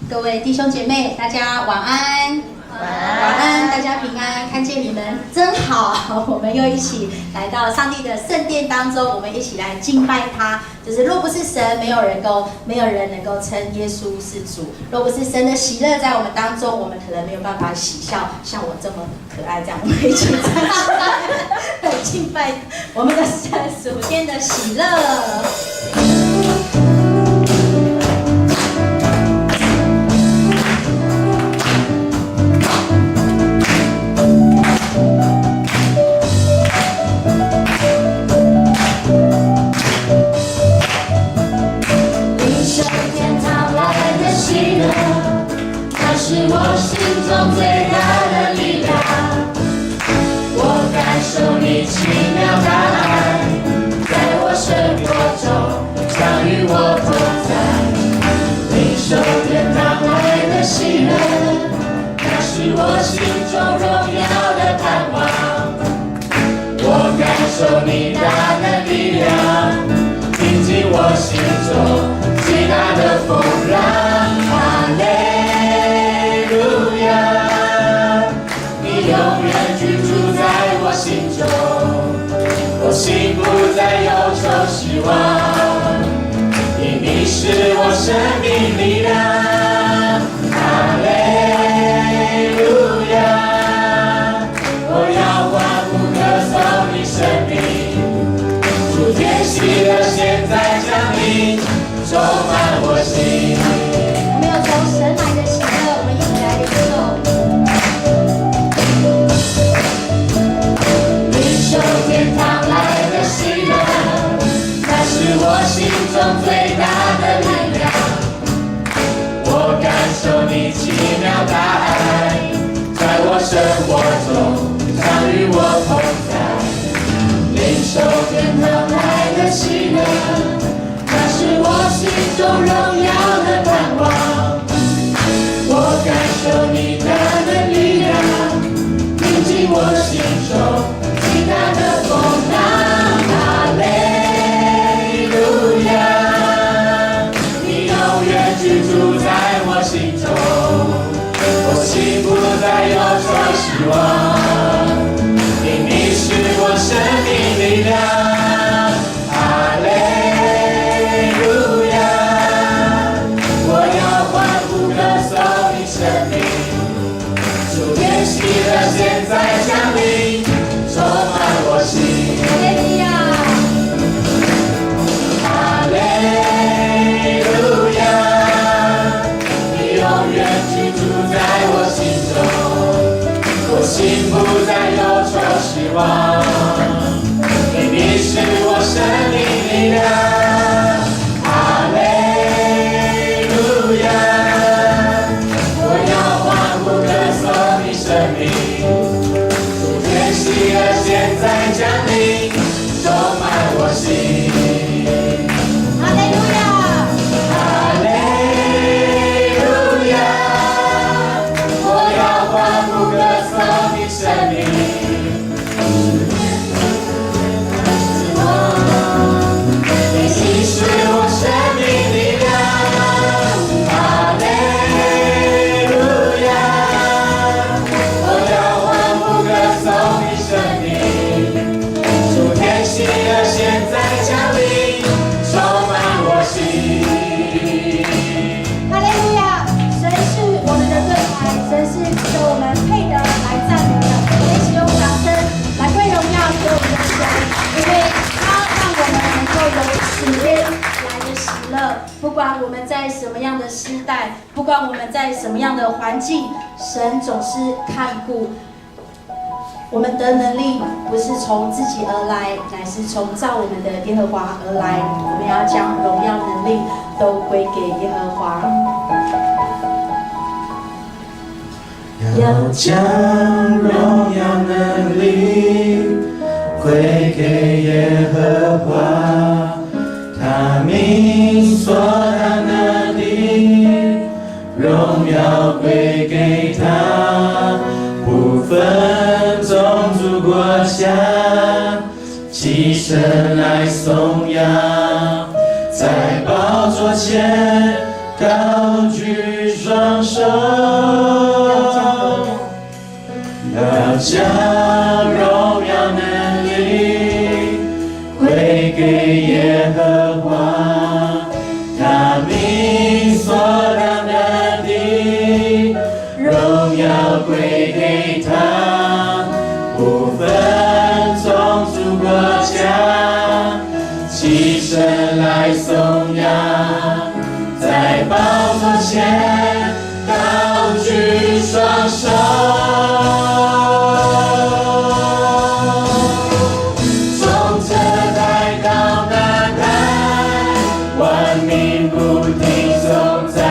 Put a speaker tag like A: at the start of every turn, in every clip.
A: 各位弟兄姐妹，大家晚安。晚安，大家平安。看见你们真好，我们又一起来到上帝的圣殿当中，我们一起来敬拜他。就是若不是神，没有人能够称耶稣是主。若不是神的喜乐在我们当中，我们可能没有办法喜笑，像我这么可爱这样，我们一起站起来敬拜我们的属天的喜乐。
B: 是我心中最大的力量，我感受你奇妙的爱，在我生活中常与我同在，领受天堂来的喜乐，那是我心中荣耀的盼望。我感受你大的力量，平静我心中极大的风浪。哈利路亚，你永远居住在我心中，我心不再忧愁失望，因你是我生命力量。哈利路亚，我要欢呼歌颂你生命，主天喜乐现在降临，充满我心。
A: 我们要从神来的喜乐，我们一起来领受。
B: 领受天堂来的喜乐，那是我心中最大的力量。我感受你奇妙大爱，在我生活中常与我同在。领受天堂来的喜乐，那是我心中荣耀的盼望。我感受你大的力量，平静我心中极大的风浪。哈利路亚，你永远居住在我心中，我心不再忧愁失望，因你是我生命力量。哈利路亚，我要欢呼歌颂你生命，主天喜乐现在降临，充满我心。
A: 哈利路亚，
B: 哈利路亚，你永远居住在我心中，我心不再忧愁失望，因你是我生命力量。哈利路亚，我要欢呼歌颂你生命，主天喜乐现在降临，充满我心。
A: 哈利路亚，
B: 哈利路亚，我要欢呼歌颂你生命，你是我生命力量。哈利路亚，我要欢呼歌颂你生命，主天喜乐现在降临，充满我心。
A: 哈利路亚！神是我们的盾牌，神是值得我们配得来赞美的。我们一起用掌声来归荣耀给我们的神，因为他让我们能够有属天来的喜乐。不管我们在什么样的时代，不管我们在什么样的环境，神总是看顾。我们的能力不是从自己而来，乃是从造我们的耶和华而来。我们要将荣耀能力都归给耶和华。
C: 要将荣耀能力归给耶和华，他名所当得的荣耀归给他，不分种族国家，齐声来颂扬，在宝座前高举双手，要将荣耀能力归给耶和华，他名所当得的荣耀归给他，不分种族国家，齐声来颂扬，在宝座前高举双手。从这代到那代，万民不停颂赞，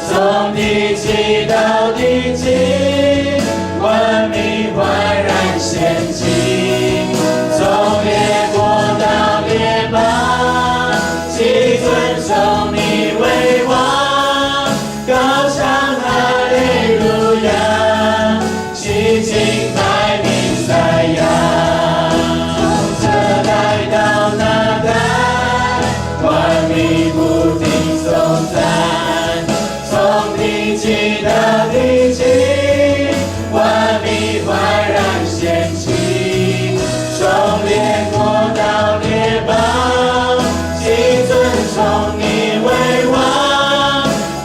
C: 从地极到地极，万民焕然献祭，从列国到列邦，齐尊崇你为王，高唱哈利路亚，齐敬拜弥赛亚。从这代到那代，万民不停颂赞，从地极到地极，万民焕然献祭，从列国到列邦，齐尊崇你为王，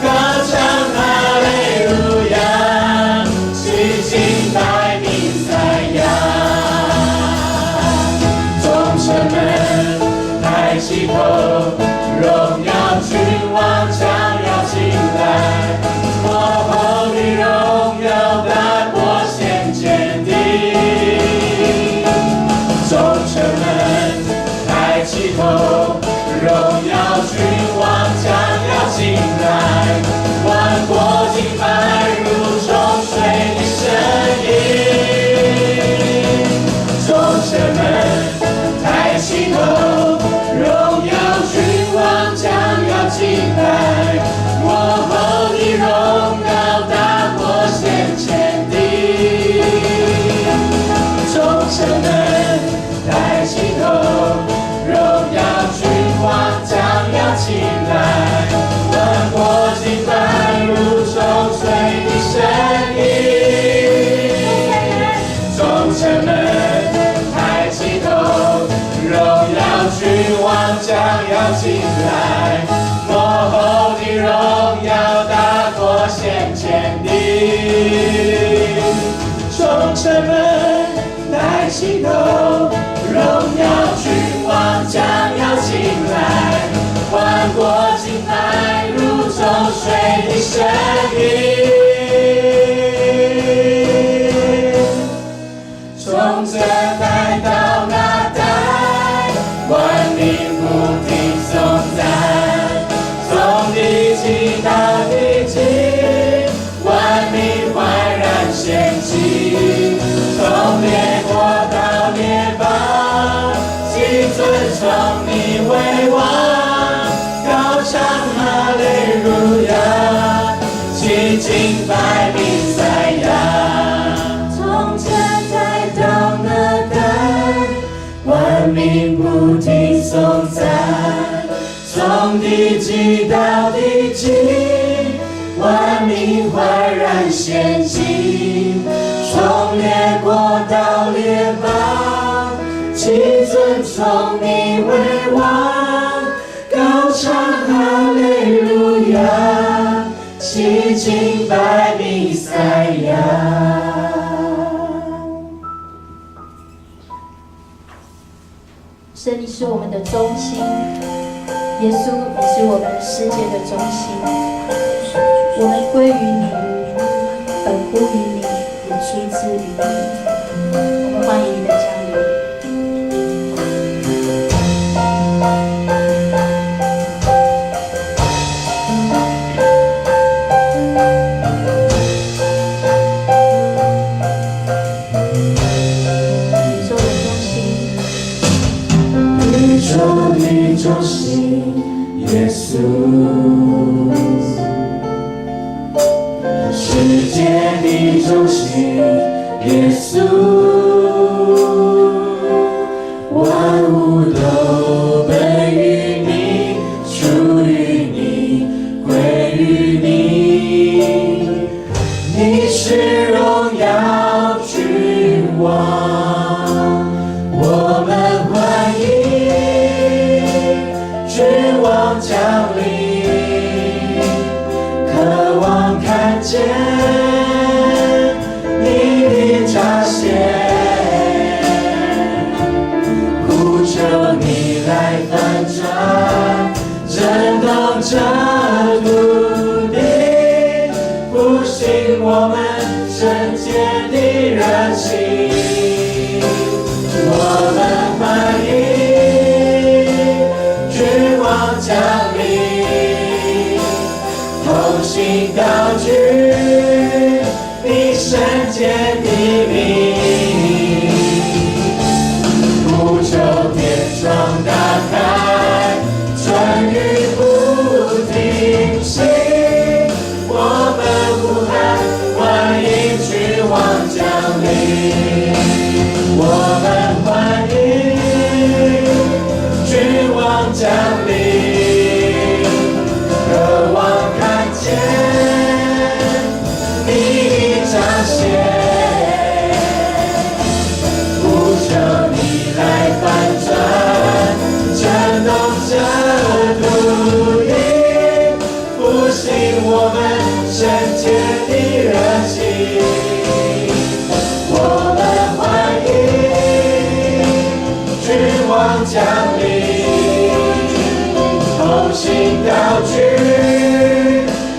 C: 高唱哈利路亚，齐敬拜弥赛亚。众神们抬起头，荣耀君王将要进来，幕后的荣耀大过先见的。众神们抬起头，荣耀君王将要进来，万国敬拜如冲水的声音。众神们抬起头，荣耀君王将要进来，幕后的荣耀大过先前的。众神们抬起头，荣耀君王将要进来，万国敬拜如冲水的声音。众神们抬起头，荣耀君王将要进来，幕后的荣耀大过先前的。众神们抬起头，荣耀君王将要进来，万国敬拜如冲水的声音。从这代到那代，万民不停颂赞，从地极到地极，万民焕然献祭，从列国到列邦，齐尊崇你为王，高唱哈利路亚，齐敬拜弥赛亚。从这代到那代，万民不停颂赞，从地极到地极，万民焕然献祭，从列国到列邦，齐尊崇你为王，高唱哈利路亚，齐敬拜弥赛亚。
A: 神，你是我们的中心，耶稣，你是我们世界的中心。我们归于你，本乎于你，也出自于你。我们欢迎你的降临。宇宙的中心，耶稣。世界的中心，耶稣，万物都本于你，属于你，归于你。
C: 见你的彰显，呼求你来翻转，震动这土地，复兴我们圣洁的热情。我们欢迎君王降临，同心高举你圣洁的名，呼求天窗打开，春雨不停息，我们呼喊欢迎君王降临，我们欢迎君王降临，渴望看见你的彰显，呼求你来翻转，震动这土地，复兴我们圣洁的热情。我们欢迎君王降临，同心高举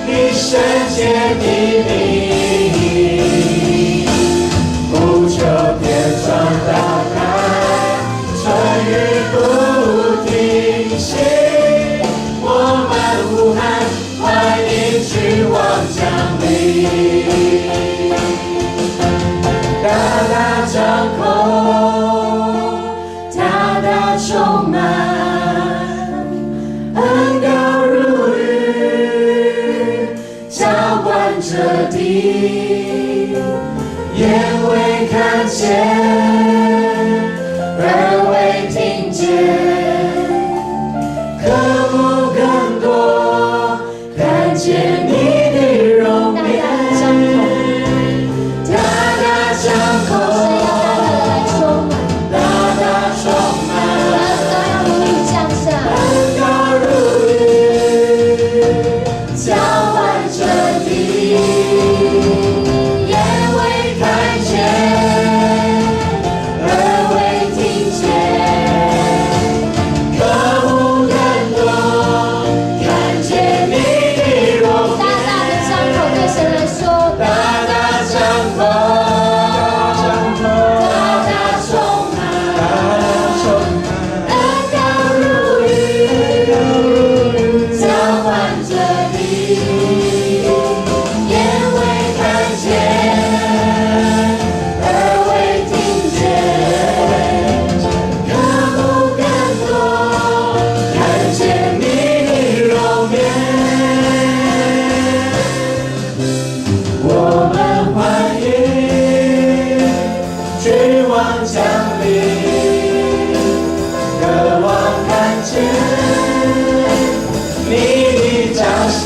C: 你圣洁的名，呼求天窗打开，春雨不停息，我们呼喊欢迎君王降临，大大张口，大大充满，恩膏如雨，浇灌这地，眼未看见，耳未听见，渴慕更多，看见你的容颜，大大张口，大大充满，恩膏如雨，浇灌这地，眼未看见，耳未听见，渴慕更多，看见你的容颜，大大的张口对神来说，大大张口，大大充满，恩膏如雨，浇灌这地，眼未看见，耳未听见，渴慕更多，看见你的容颜，我们欢迎君王降临，渴望看见你的彰显，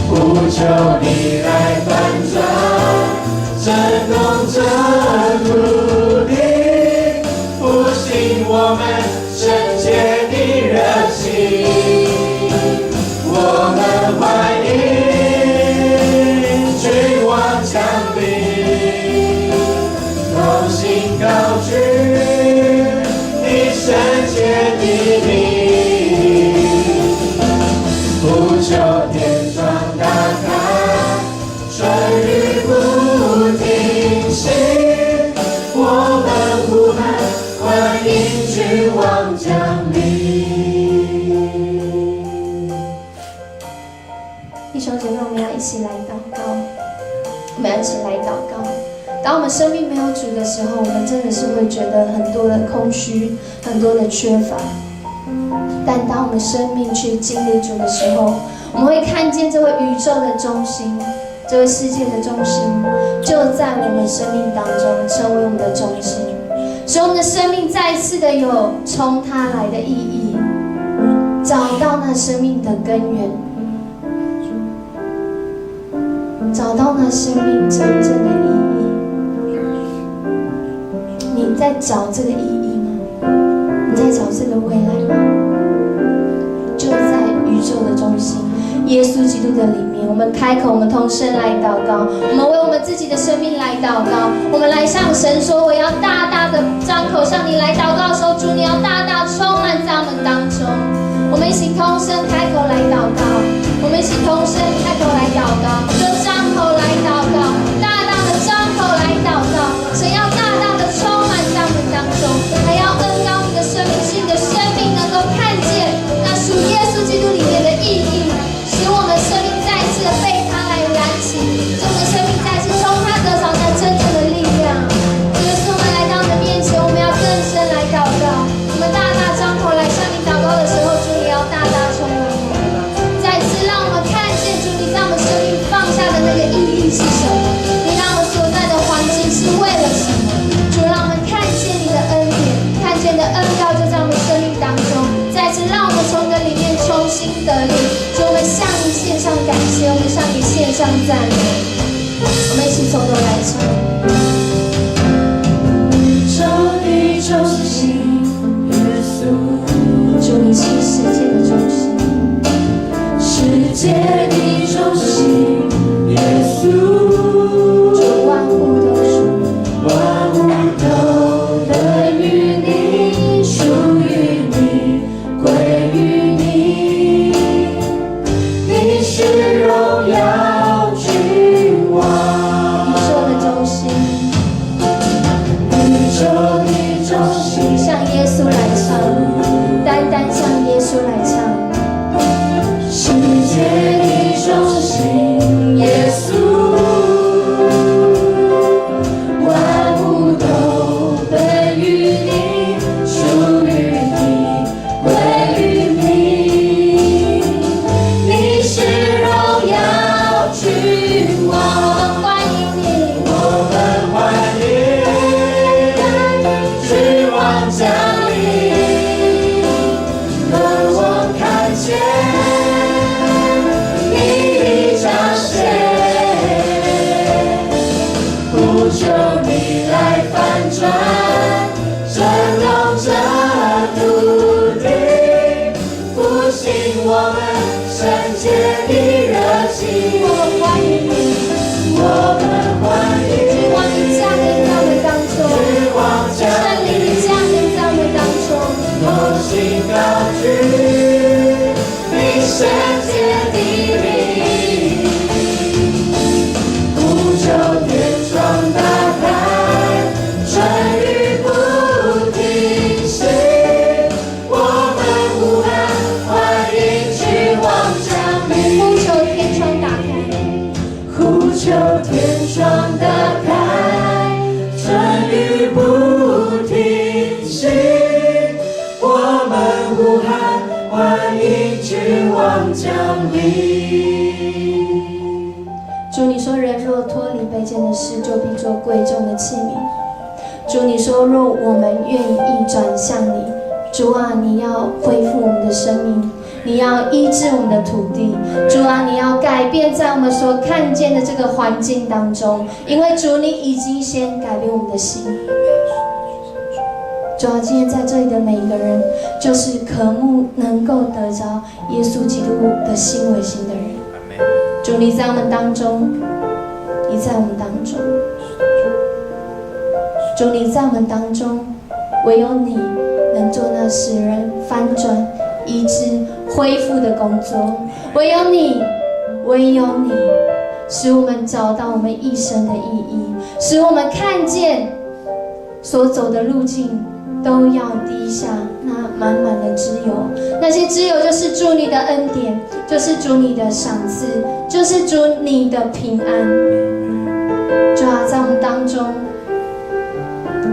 C: 呼求你来翻转，震动这土地，复兴我们圣洁的热情，我们欢迎君王降临，同心高举你圣洁的名，呼求天窗打开，春雨不停息，我们呼喊欢迎君王降临。
A: 弟兄姐妹，我们要一起来祷告，我们要一起来祷告。当我们生命没有主的时候，我们真的是会觉得很多的空虚，很多的缺乏。但当我们生命去经历主的时候，我们会看见这位宇宙的中心，这位世界的中心，就在我们生命当中成为我们的中心，使我们的生命再一次的有从他来的意义，找到那生命的根源，找到那生命真正的意义。你在找这个意义吗？你在找这个未来吗？就在宇宙的中心，耶稣基督的里面，我们开口，我们同声来祷告，我们为我们自己的生命来祷告，我们来向神说，我要大大的张口向你来祷告的时候，主你要大大充满在我们当中。我们一起同声开口来祷告，我们一起同声开口来祷告，就张口来祷告，大大的张口来祷告，神要大大的充满在我们当中，还要恩膏你的生命，使你的生命能够看见那属耶稣基督里面的意义，使我们生命再次的被他来燃起，使我们生命再次从他得着那真正的力量。这就是我们来到你的面前，我们要更深来祷告，我们大大张口来向你祷告的时候，主你要大大充满我们，再次让我们看见主你在我们生命放下的那个意义是什么，你让我们所在的环境是为了什么。主让我们看见你的恩典，看见你的恩膏就在我们生命当中，再次让我们从这里面重新得力。主，我们向你献上感谢，我们向你献上赞美。我们一起从头来唱。
B: 宇宙的中心，耶稣。
A: 主，你是世界的中心，
B: 世界的中心，耶稣。
A: 主，万物都属于你，
B: 万物都本于你，属于你，归于你。你是荣耀君王，
A: 宇宙的中心，
B: 宇宙的中心，
A: 向耶稣来唱，单单向耶稣来唱。
B: 世界的中心，耶稣。万物都本于你，属于你，归于你。你是荣耀君王，
A: 欢迎你，
B: 我们欢迎君王降临，让我看见你的彰显。不求你来翻转，震动这土地，复兴我们圣洁的热情。
A: 我们欢迎你，
B: 我们欢迎
A: 君王你降临在我们当中，
B: 君王降
A: 圣灵你降临在我们当中。
B: 同心高举你圣洁的名，不求天窗打开，春雨不停息，我们呼喊欢迎君王降临。
A: 呼求天窗打开，
B: 呼求天窗打开，春雨不停息，我们呼喊欢迎君王降临。
A: 主你说人若脱离卑贱的事，就必做贵重的器皿。主你说若我们愿意转向你，主啊你要恢复我们的生命，你要医治我们的土地，主啊你要改变在我们所看见的这个环境当中，因为主你已经先改变我们的心。主啊，今天在这里的每一个人，就是渴慕能够得着耶稣基督的心为心的人。主，你在我们当中，你在我们当中，主，你在我们当中，唯有你能做那使人翻转、医治、恢复的工作，唯有你，唯有你，使我们找到我们一生的意义，使我们看见所走的路径都要滴下那满满的脂油，那些脂油就是主你的恩典，就是主你的赏赐，就是主你的平安。主啊，在我们当中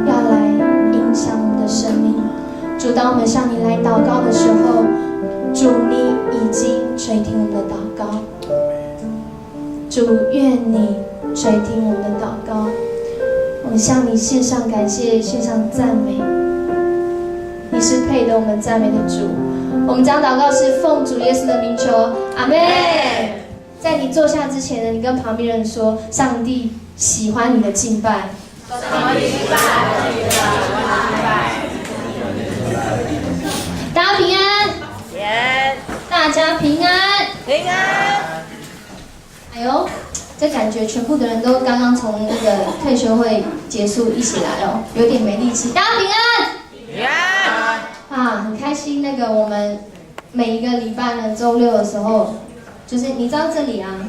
A: 要来影响我们的生命。主，当我们向你来祷告的时候，主你已经垂听我们的祷告。主，愿你垂听我们的祷告。我们向你献上感谢，献上赞美。你是配得我们赞美的主。我们将祷告是奉主耶稣的名求，阿们。在你坐下之前呢，你跟旁边人说，上帝喜欢你的敬拜。
B: 上帝敬拜，
A: 大家平安，
B: 耶，
A: 大家平安，
B: 平安。
A: 哎呦，这感觉全部的人都刚刚从那个退休会结束一起来哦，有点没力气。大家平安。啊，很开心。那个我们每一个礼拜呢，周六的时候，就是你知道这里啊，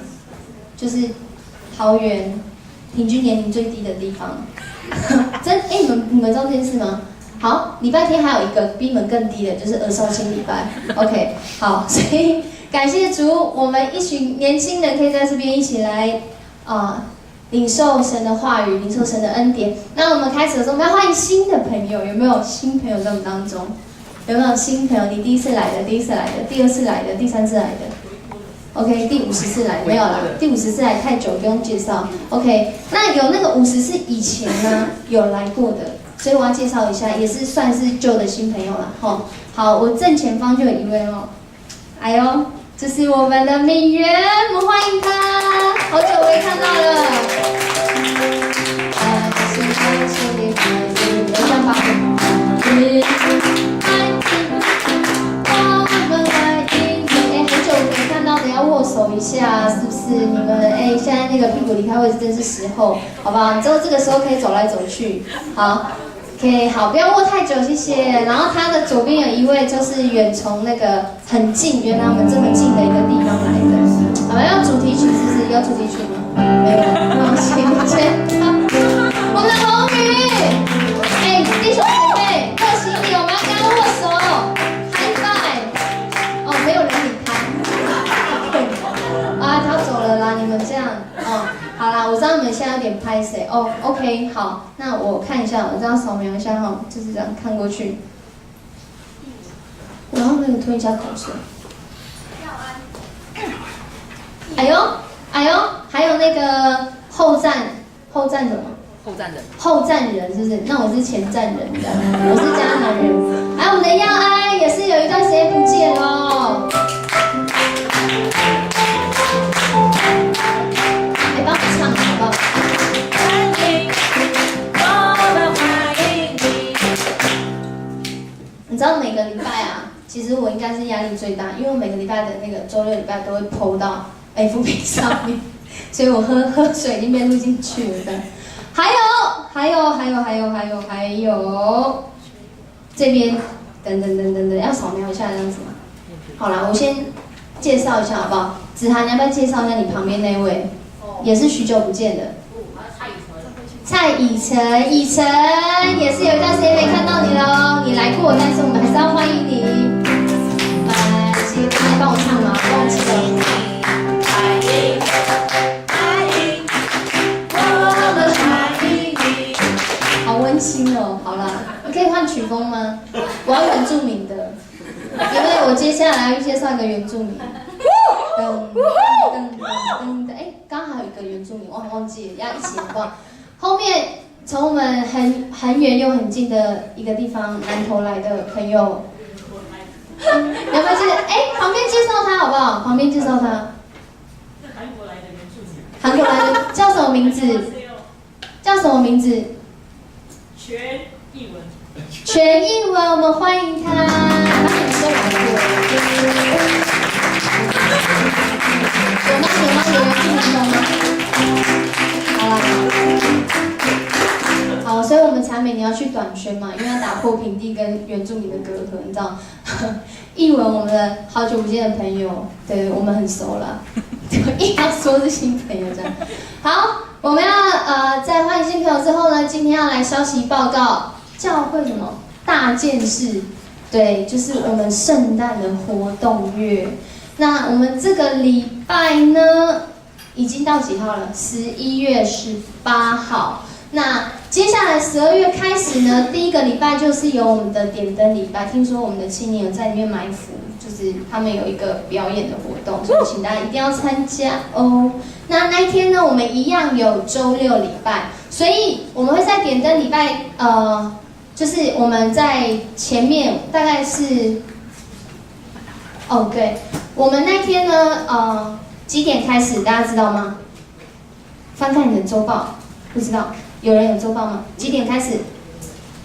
A: 就是桃园平均年龄最低的地方。你们知道这件事吗？好，礼拜天还有一个比你们更低的，就是儿少亲礼拜。OK， 好，所以感谢主，我们一群年轻人可以在这边一起来领受神的话语，领受神的恩典。那我们开始的时候，我们要欢迎新的朋友，有没有新朋友在我们当中？有没有新朋友？你第一次来的，第二次来的，第三次来的 ？OK， 第50次来没有啦？第50次来太久，不用介绍。OK， 那有那个50次以前呢有来过的，所以我要介绍一下，也是算是旧的新朋友了。吼，好，我正前方就有一位哦，哎呦，这是我们的敏媛，我们欢迎她，好久没看到了。要握手一下，是不是？你们现在那个屁股离开位置真是时候，好不好？之后这个时候可以走来走去，好 ，OK， 好，不要握太久，谢谢。然后他的左边有一位，就是远从那个很近，原来我们这么近的一个地方来的。好，要主题曲是不是？有主题曲吗？没有。好，请先，我们的红宇，弟兄姐妹，热情一点，我们要跟他握手 ，high five。哦，没有人理他。他走了啦，你们这样哦，好啦，我知道你们现在有点拍谁哦 ，OK， 好，那我看一下，我这样扫描一下哈，就是这样看过去，然后那个吞一下口水。哎呦，还有那个后站什么？后站人是不是？那我是前站人的，我是迦南人。还有我们的耀安也是有一段时间不见喽。帮我唱好不好？你知道每个礼拜啊，其实我应该是压力最大，因为我每个礼拜的那个周六礼拜都会 PO 到 FB 上面，所以我喝水已经被录进去了的。还有，这边等，要扫描一下这样子吗？好啦，我先介绍一下好不好？子涵，你要不要介绍一下你旁边那位？也是许久不见的，蔡以晨也是有一段时间没看到你了，你来过，但是我们还是要欢迎你。来，你帮我唱吗？忘记了。好温馨哦。好啦，你可以换曲风吗？我要原住民的，因为我接下来要介绍一个原住民。刚好有一个原住民，我忘记了，要一起好不好？后面从我们很远又很近的一个地方南投来的朋友，要不要介绍？旁边介绍他好不好？旁边介绍他。韩国来的原住民。韩国来的叫什么名字？全英文，我们欢迎他。他们都来过。有吗？有人听得懂吗？好啦，好，所以我们才每年要去短宣嘛，因为要打破平地跟原住民的隔阂，你知道？艺文，我们的好久不见的朋友，对我们很熟了，硬要说是新朋友这样。好，我们要在欢迎新朋友之后呢，今天要来消息报告，教会什么大件事？对，就是我们圣诞的活动月。那我们这个礼拜呢，已经到几号了？11月18号。那接下来12月开始呢，第一个礼拜就是有我们的点灯礼拜。听说我们的青年有在里面埋伏，就是他们有一个表演的活动，所以请大家一定要参加哦。那一天呢，我们一样有周六礼拜，所以我们会在点灯礼拜，就是我们在前面大概是，对。我们那天呢，几点开始？大家知道吗？翻看你的周报，不知道有人有周报吗？几点开始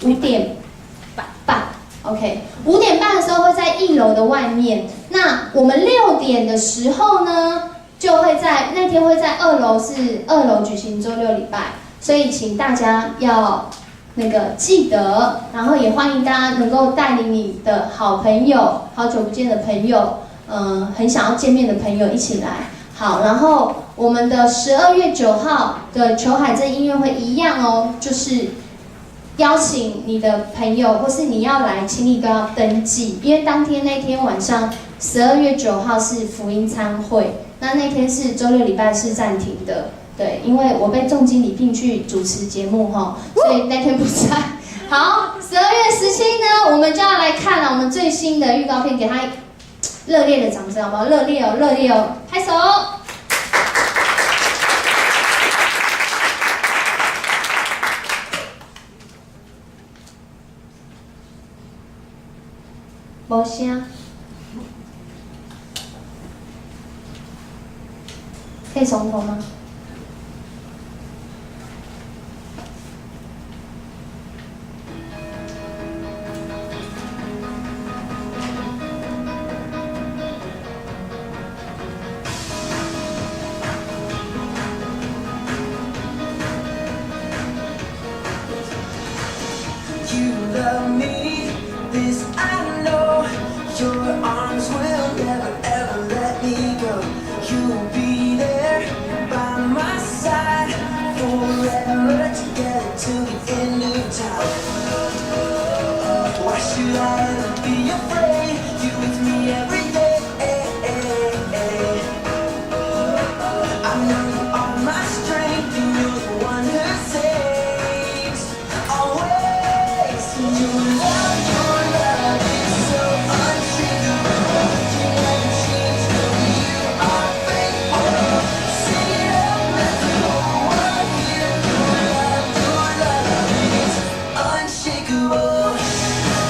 A: ？5点半。OK， 5点半的时候会在1楼的外面。那我们6点的时候呢，就会在那天会在2楼举行周六礼拜，所以请大家要记得，然后也欢迎大家能够带领你的好朋友、好久不见的朋友，很想要见面的朋友一起来。好，然后我们的12月9号的裘海正音乐会一样哦，就是邀请你的朋友，或是你要来，请你都要登记，因为那天晚上12月9号是福音餐会，那天是周六礼拜是暂停的。对，因为我被重金礼聘去主持节目哈，所以那天不在。好，12月17呢，我们就要来看了我们最新的预告片，给他热烈的掌声好不好？热烈哦，热烈哦，拍手！没声，可以从头吗？You
B: love me, this I know. Your arms will never ever let me go. You'll be there by my side forever, together till the end of time. Why should I ever be afraid? You with me every day. I know you are my strength, and you're the one who saves always. Your love is so unshakable. You never change, no, you are faithful. Sing it out, let the whole world hear. Your love is unshakable. Unshakable.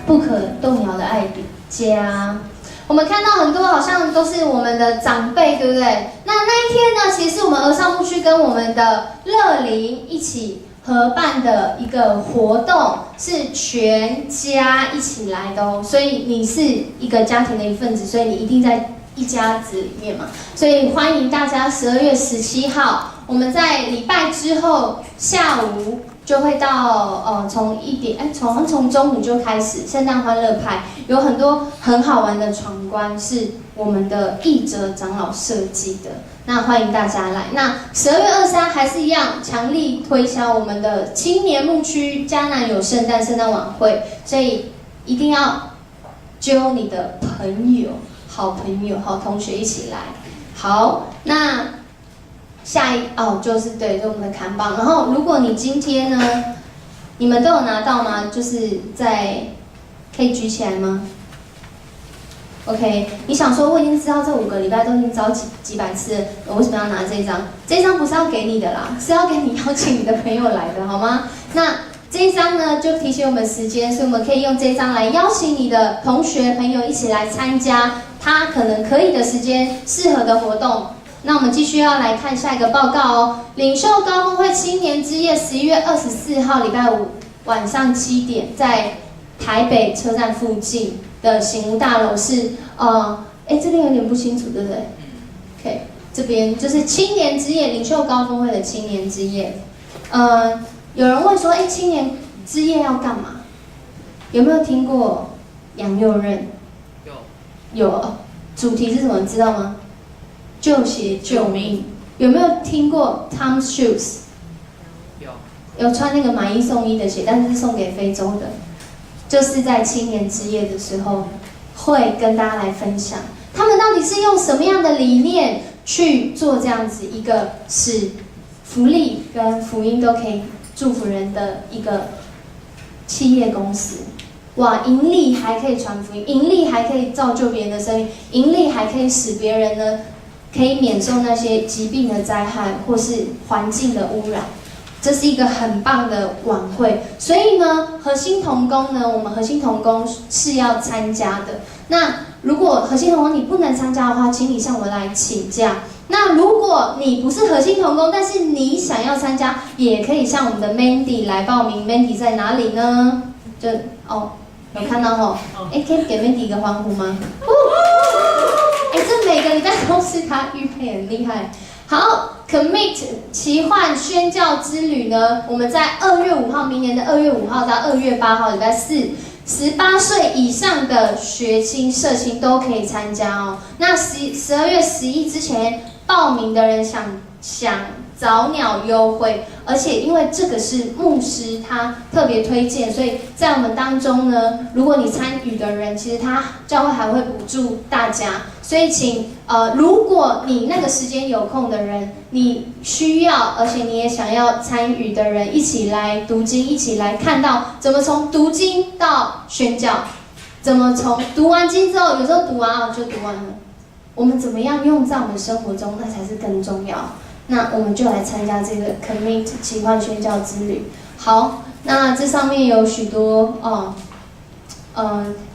A: 不可动摇的爱家。我们看到很多好像都是我们的长辈，对不对？那一天呢，其实是我们儿少牧区跟我们的乐龄一起合办的一个活动，是全家一起来的哦。所以你是一个家庭的一份子，所以你一定在一家子里面嘛。所以欢迎大家12月17号，我们在礼拜之后下午就会到从中午就开始圣诞欢乐派，有很多很好玩的闯关是我们的义哲长老设计的，那欢迎大家来。那12月23还是一样强力推销我们的青年牧区迦南有圣诞晚会，所以一定要揪你的朋友、好朋友、好同学一起来。好，那就是对，就我们的看棒。然后，如果你今天呢，你们都有拿到吗？就是可以举起来吗 ？OK， 你想说我已经知道这5个礼拜都已经招几百次了，我为什么要拿这一张？这一张不是要给你的啦，是要给你邀请你的朋友来的，好吗？那这一张呢，就提醒我们时间，所以我们可以用这一张来邀请你的同学朋友一起来参加他可能可以的时间适合的活动。那我们继续要来看下一个报告哦。领袖高峰会青年之夜11月24号礼拜五晚上7点，在台北车站附近的醒吾大楼是这边有点不清楚，对不对 ？OK， 这边就是青年之夜，领袖高峰会的青年之夜。有人问说，青年之夜要干嘛？有没有听过杨佑任？有，主题是什么？知道吗？救鞋救命。有没有听过 Tom's Shoes？ 有穿那个买1送1的鞋，但是送给非洲的，就是在青年之夜的时候会跟大家来分享，他们到底是用什么样的理念去做这样子一个使福利跟福音都可以祝福人的一个企业公司。哇，盈利还可以传福音，盈利还可以造就别人的生命，盈利还可以使别人呢可以免受那些疾病的灾害或是环境的污染。这是一个很棒的晚会，所以呢，核心同工呢，我们核心同工是要参加的。那如果核心同工你不能参加的话，请你向我们来请假。那如果你不是核心同工，但是你想要参加，也可以向我们的 Mandy 来报名。Mandy 在哪里呢？就有看到吼，可以给 Mandy 一个欢呼吗？这每个礼拜都是他预配，很厉害。好 ，Commit 奇幻宣教之旅呢，我们在2月5号，明年的2月5号到2月8号，礼拜4。18岁以上的学青、社青都可以参加哦。那12月11之前报名的人想早鸟优惠，而且因为这个是牧师他特别推荐，所以在我们当中呢，如果你参与的人，其实他教会还会补助大家。所以请如果你那个时间有空的人，你需要，而且你也想要参与的人，一起来读经，一起来看到怎么从读经到宣教，怎么从读完经之后，有时候读完就读完了，我们怎么样用在我们生活中，那才是更重要。那我们就来参加这个 Commit 奇幻宣教之旅。好，那这上面有许多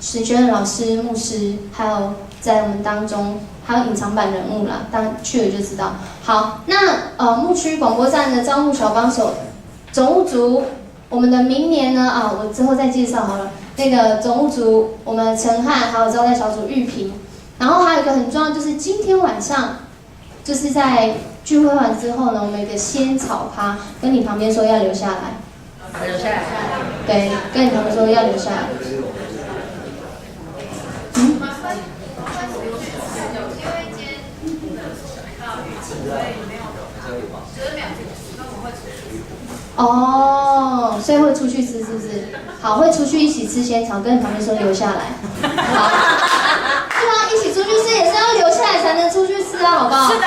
A: 史学院老师、牧师，还有在我们当中还有隐藏版人物啦，当去了就知道。好，那牧区广播站的招募小帮手总务组，我们的明年呢我之后再介绍好了。那个总务组，我们陈汉还有招待小组玉萍，然后还有一个很重要，就是今天晚上就是在聚会完之后呢，我们有一个仙草趴，跟你旁边说要留下来，
B: 留下来。
A: 对，跟你旁边说要留下来。所以会出去吃是不是？好，会出去一起吃仙草，跟你旁边说留下来。好，是吗？一起出去吃也是要留下来才能出去吃啊，好不好？
B: 是的。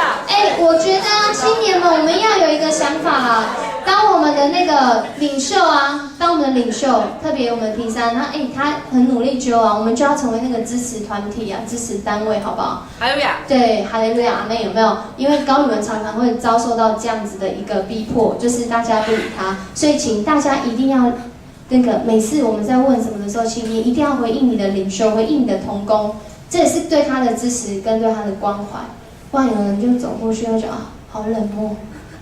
A: 我觉得青年们我们要有一个想法啦，当我们的那个领袖啊，当我们的领袖，特别我们P3，他很努力揪啊，我们就要成为那个支持团体啊，支持单位，好不好？
B: 哈利路亚。
A: 对，哈利路亚，那有没有？因为高语文常常会遭受到这样子的一个逼迫，就是大家不理他，所以请大家一定要那个每次我们在问什么的时候，请你一定要回应你的领袖，回应你的同工，这也是对他的支持跟对他的关怀。不然有人就走过去会觉得好冷漠。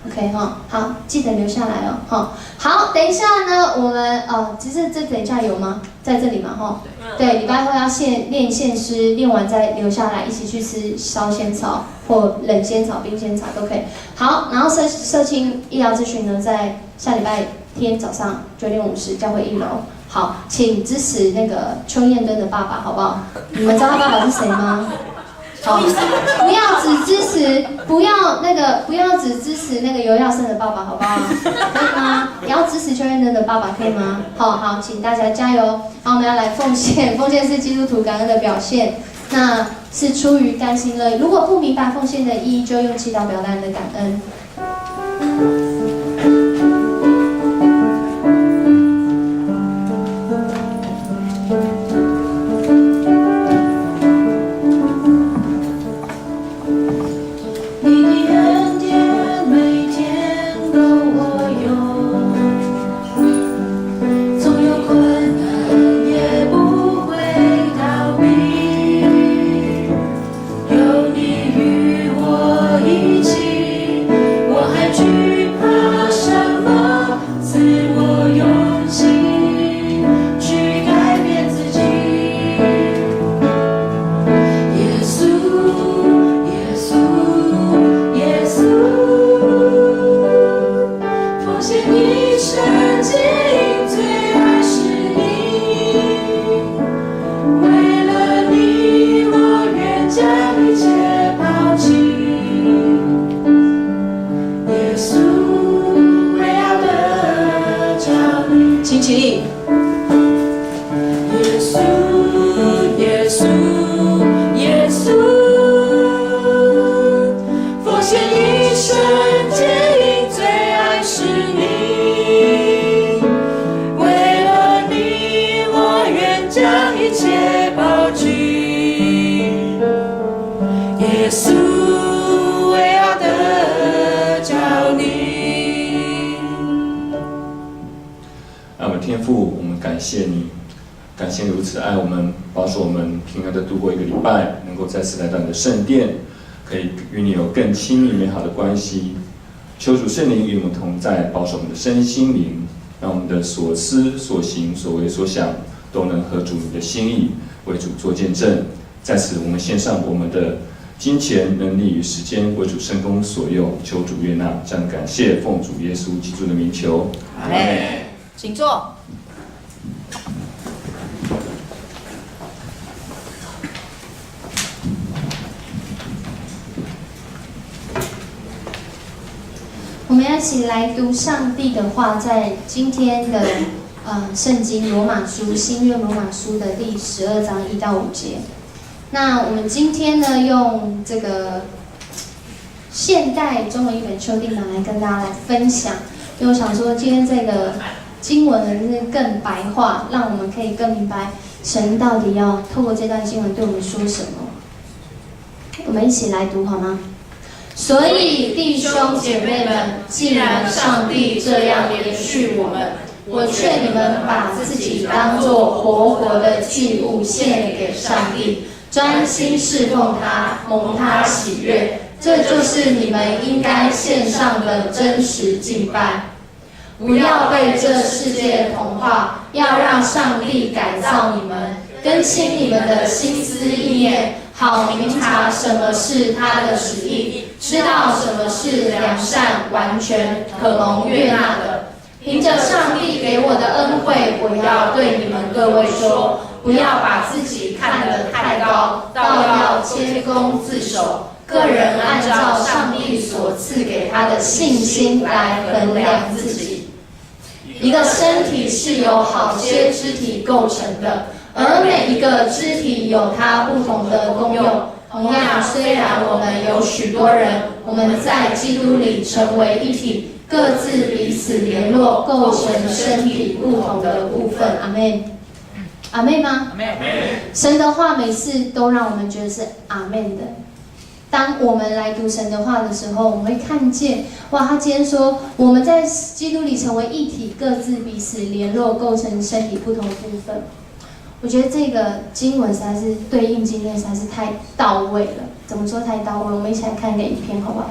A: OK 哈，好，记得留下来哦，哈。好，等一下呢，我们其实这等一下有吗？在这里嘛，哈。对，礼拜后要练献诗，练完再留下来一起去吃烧仙草或冷仙草、冰仙草都可以。好，然后社青医疗咨询呢，在下礼拜天早上9点50教会1楼。好，请支持那个邱彦敦的爸爸，好不好？你们知道他爸爸是谁吗？好，不要只支持那个尤耀胜的爸爸，好不好？可以吗？也要支持邱彦敦的爸爸，可以吗？好，请大家加油。好，我们要来奉献，奉献是基督徒感恩的表现，那是出于甘心乐意。如果不明白奉献的意义，就用祈祷表达你的感恩。
B: 有你与我一起，我还惧怕。
C: 感谢你，感谢如此爱我们，保守我们平安的度过一个礼拜，能够再次来到你的圣殿，可以与你有更亲密美好的关系。求主圣灵与我们同在，保守我们的身心灵，让我们的所思所行所为所想都能合主你的心意，为主做见证。在此，我们献上我们的金钱、能力与时间，为主圣工所用，求主悦纳，这样感谢，奉主耶稣基督的名求。
B: 阿门。请坐。
A: 我们要一起来读上帝的话，在今天的圣经罗马书新约罗马书的第12章1到5节。那我们今天呢，用这个现代中文译本修订版来跟大家来分享，因为我想说今天这个经文呢是更白话，让我们可以更明白神到底要透过这段经文对我们说什么。我们一起来读好吗？所以弟兄姐妹们，既然上帝这样连续我们，我劝你们把自己当作活的祭物献给上帝，专心侍奉他，蒙他喜悦，这就是你们应该献上的真实敬拜。不要被这世界同化，要让上帝改造你们，更新你们的心思意念，好明察什么是他的旨意，知道什么是良善、完全、可蒙悦纳的。凭着上帝给我的恩惠，我要对你们各位说，不要把自己看得太高，倒要谦恭自守，个人按照上帝所赐给他的信心来衡量自己。一个身体是由好些肢体构成的，而每一个肢体有它不同的功用。同样，虽然我们有许多人，我们在基督里成为一体，各自彼此联络，构成身体不同的部分。阿们，阿们吗？阿们。神的话每次都让我们觉得是阿们的。当我们来读神的话的时候，我们会看见，哇，他今天说我们在基督里成为一体，各自彼此联络，构成身体不同的部分。我觉得这个经文实在是对应今天实在是太到位了。怎么说太到位？我们一起来看一个影片，好不好？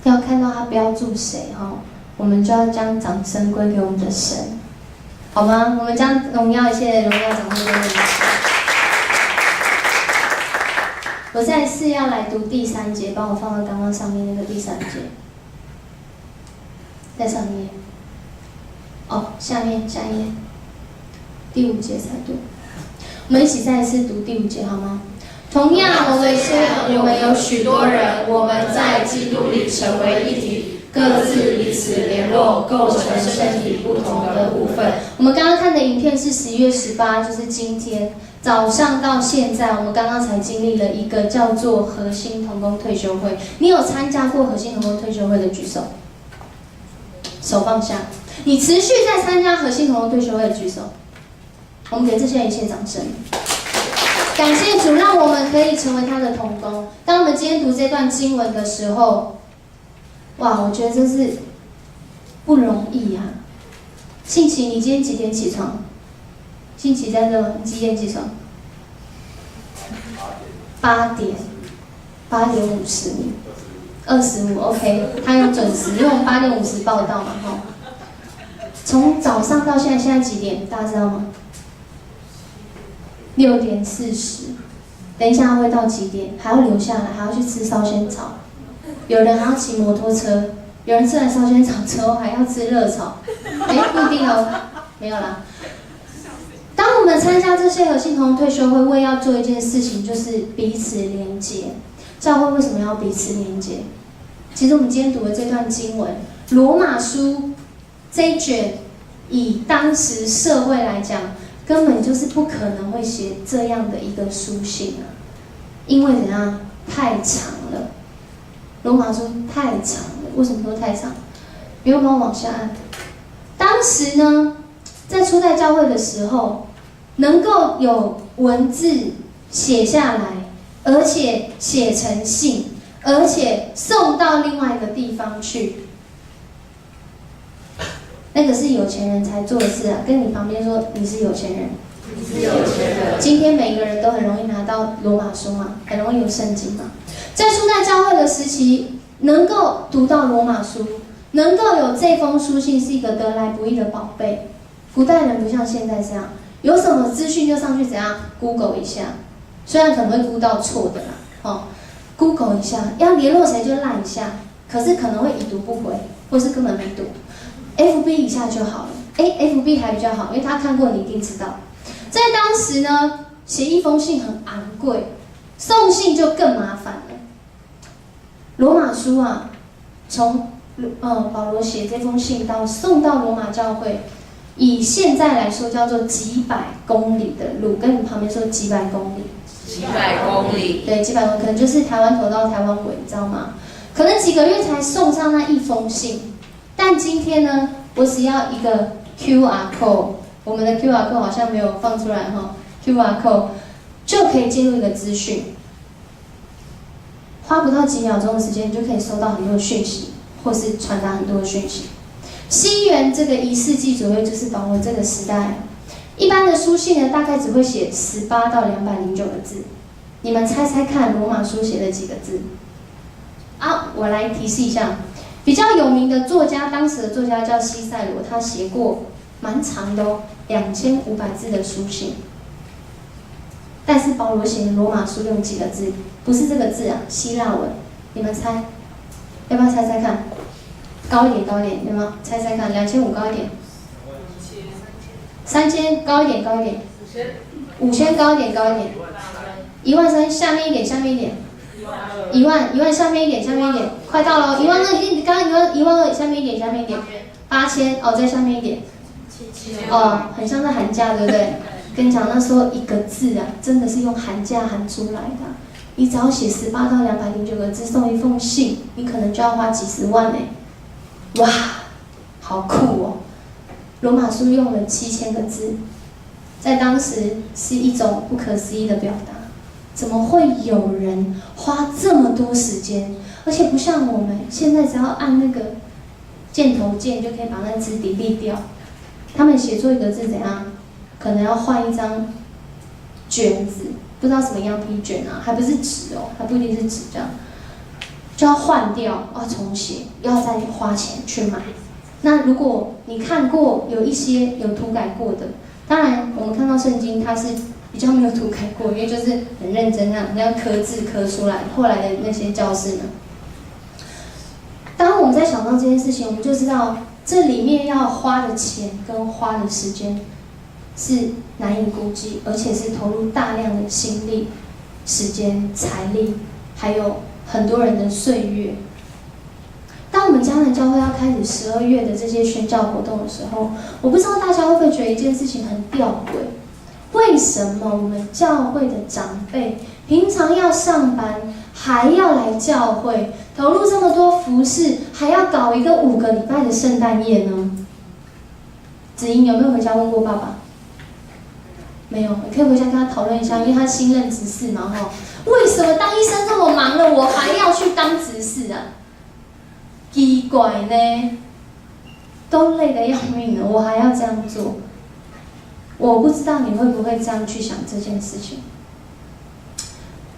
A: 要看到他标注谁哈，我们就要将掌声归给我们的神，好吗？我们将荣耀一切荣耀掌声归给我们的神。我再次要来读第3节，帮我放到刚刚上面那个第3节，在上面。哦，下面下一页，第5节才对。我们一起再一次读第5节好吗？同样，我们有许多人，我们在基督里成为一体，各自彼此联络，构成身体不同的部分。我们刚刚看的影片是11月18，就是今天早上到现在，我们刚刚才经历了一个叫做核心同工退休会。你有参加过核心同工退休会的举手，手放下。你持续在参加核心同工退休会的举手。我们给这些人一切掌声。感谢主，让我们可以成为他的同工。当我们今天读这段经文的时候，哇，我觉得真是不容易啊！信奇，你今天几点起床？信奇在这吗？你几点起床？ 8点50，25 OK， 他有准时，因为我们8点50报到嘛，哈。从早上到现在几点？大家知道吗？6点40。等一下会到几点？还要留下来，还要去吃烧仙草。有人还要骑摩托车，有人吃完烧仙草之后还要吃热炒。不一定哦，没有啦。当我们参加这些核心同退休会，我也要做一件事情，就是彼此连结。教会为什么要彼此连结？其实我们今天读的这段经文，罗马书这一卷，以当时社会来讲，根本就是不可能会写这样的一个书信啊，因为怎样？太长了。罗马书太长了，为什么说太长？不用帮我往下按。当时呢，在初代教会的时候，能够有文字写下来，而且写成信，而且送到另外一个地方去，那个是有钱人才做的事啊！跟你旁边说你是有钱人，
B: 你是有钱人。
A: 今天每一个人都很容易拿到罗马书嘛，很容易有圣经嘛。在初代教会的时期，能够读到罗马书，能够有这封书信，是一个得来不易的宝贝。古代人不像现在这样，有什么资讯就上去怎样 Google 一下，虽然可能会 Google 到错的啦，Google 一下，要联络谁就赖一下，可是可能会已读不回，或是根本没读。FB 一下就好了，FB 还比较好，因为他看过你一定知道。在当时呢，写一封信很昂贵，送信就更麻烦了。罗马书啊，从保罗写这封信到送到罗马教会，以现在来说叫做几百公里的路，跟你旁边说几百公里。
B: 几百公里。
A: 对，几百公里，可能就是台湾头到台湾尾，你知道吗？可能几个月才送上那一封信，但今天呢，我只要一个 QR code， 我们的 QR code 好像没有放出来哈，QR code 就可以进入一个资讯，花不到几秒钟的时间，你就可以收到很多的讯息，或是传达很多的讯息。西元这个1世纪左右，就是保罗这个时代。一般的书信呢，大概只会写18到209个字。你们猜猜看，罗马书写了几个字？我来提示一下，比较有名的作家，当时的作家叫西塞罗，他写过蛮长的2500字的书信。但是保罗写的罗马书用几个字？不是这个字啊，希腊文。你们猜？要不要猜猜看？高一点，高一点，有没有？猜猜看，2500高一点。3000高一点，高一点。5000高一点，高一点。13000下面一点，下面一点。10000下面一点，下面一点，快到了！12000，你刚刚12000下面一点，下面一点。8000再下面一点。很像在寒假，对不对？跟你讲，那时候一个字啊，真的是用寒假喊出来的。你只要写18到209个字，送一封信，你可能就要花几十万呢。哇，好酷哦！罗马书用了7000个字，在当时是一种不可思议的表达。怎么会有人花这么多时间？而且不像我们现在只要按那个箭头键就可以把那字delete掉。他们写错一个字怎样？可能要换一张卷子，不知道什么样批卷啊，还不是纸哦，还不一定是纸这样，就要换掉，要重写，要再花钱去买。那如果你看过有一些有涂改过的，当然我们看到圣经它是比较没有涂改过，因为就是很认真这样刻字刻出来。后来的那些教士呢，当我们在想到这件事情，我们就知道这里面要花的钱跟花的时间是难以估计，而且是投入大量的心力、时间、财力，还有很多人的岁月。当我们迦南教会要开始12月的这些宣教活动的时候，我不知道大家会不会觉得一件事情很吊诡：为什么我们教会的长辈平常要上班，还要来教会，投入这么多服事，还要搞一个5个礼拜的圣诞夜呢？子英有没有回家问过爸爸？没有，你可以回家跟他讨论一下，因为他新任执事嘛，为什么当医生这么忙了，我还要去当执事啊？奇怪呢，都累得要命了，我还要这样做。我不知道你会不会这样去想这件事情。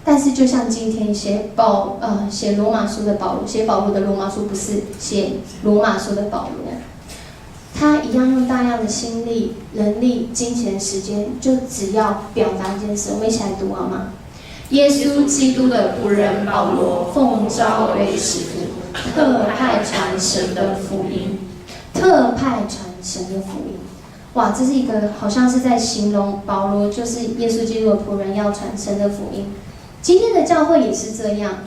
A: 但是就像今天写罗马书的保罗，写保罗的罗马书不是写罗马书的保罗，他一样用大量的心力、人力、金钱、时间，就只要表达一件事。我们一起来读好吗？耶稣基督的仆人保罗，奉召为使徒，特派传神的福音，特派传神的福音。哇，这是一个好像是在形容保罗就是耶稣基督的仆人，要传神的福音。今天的教会也是这样，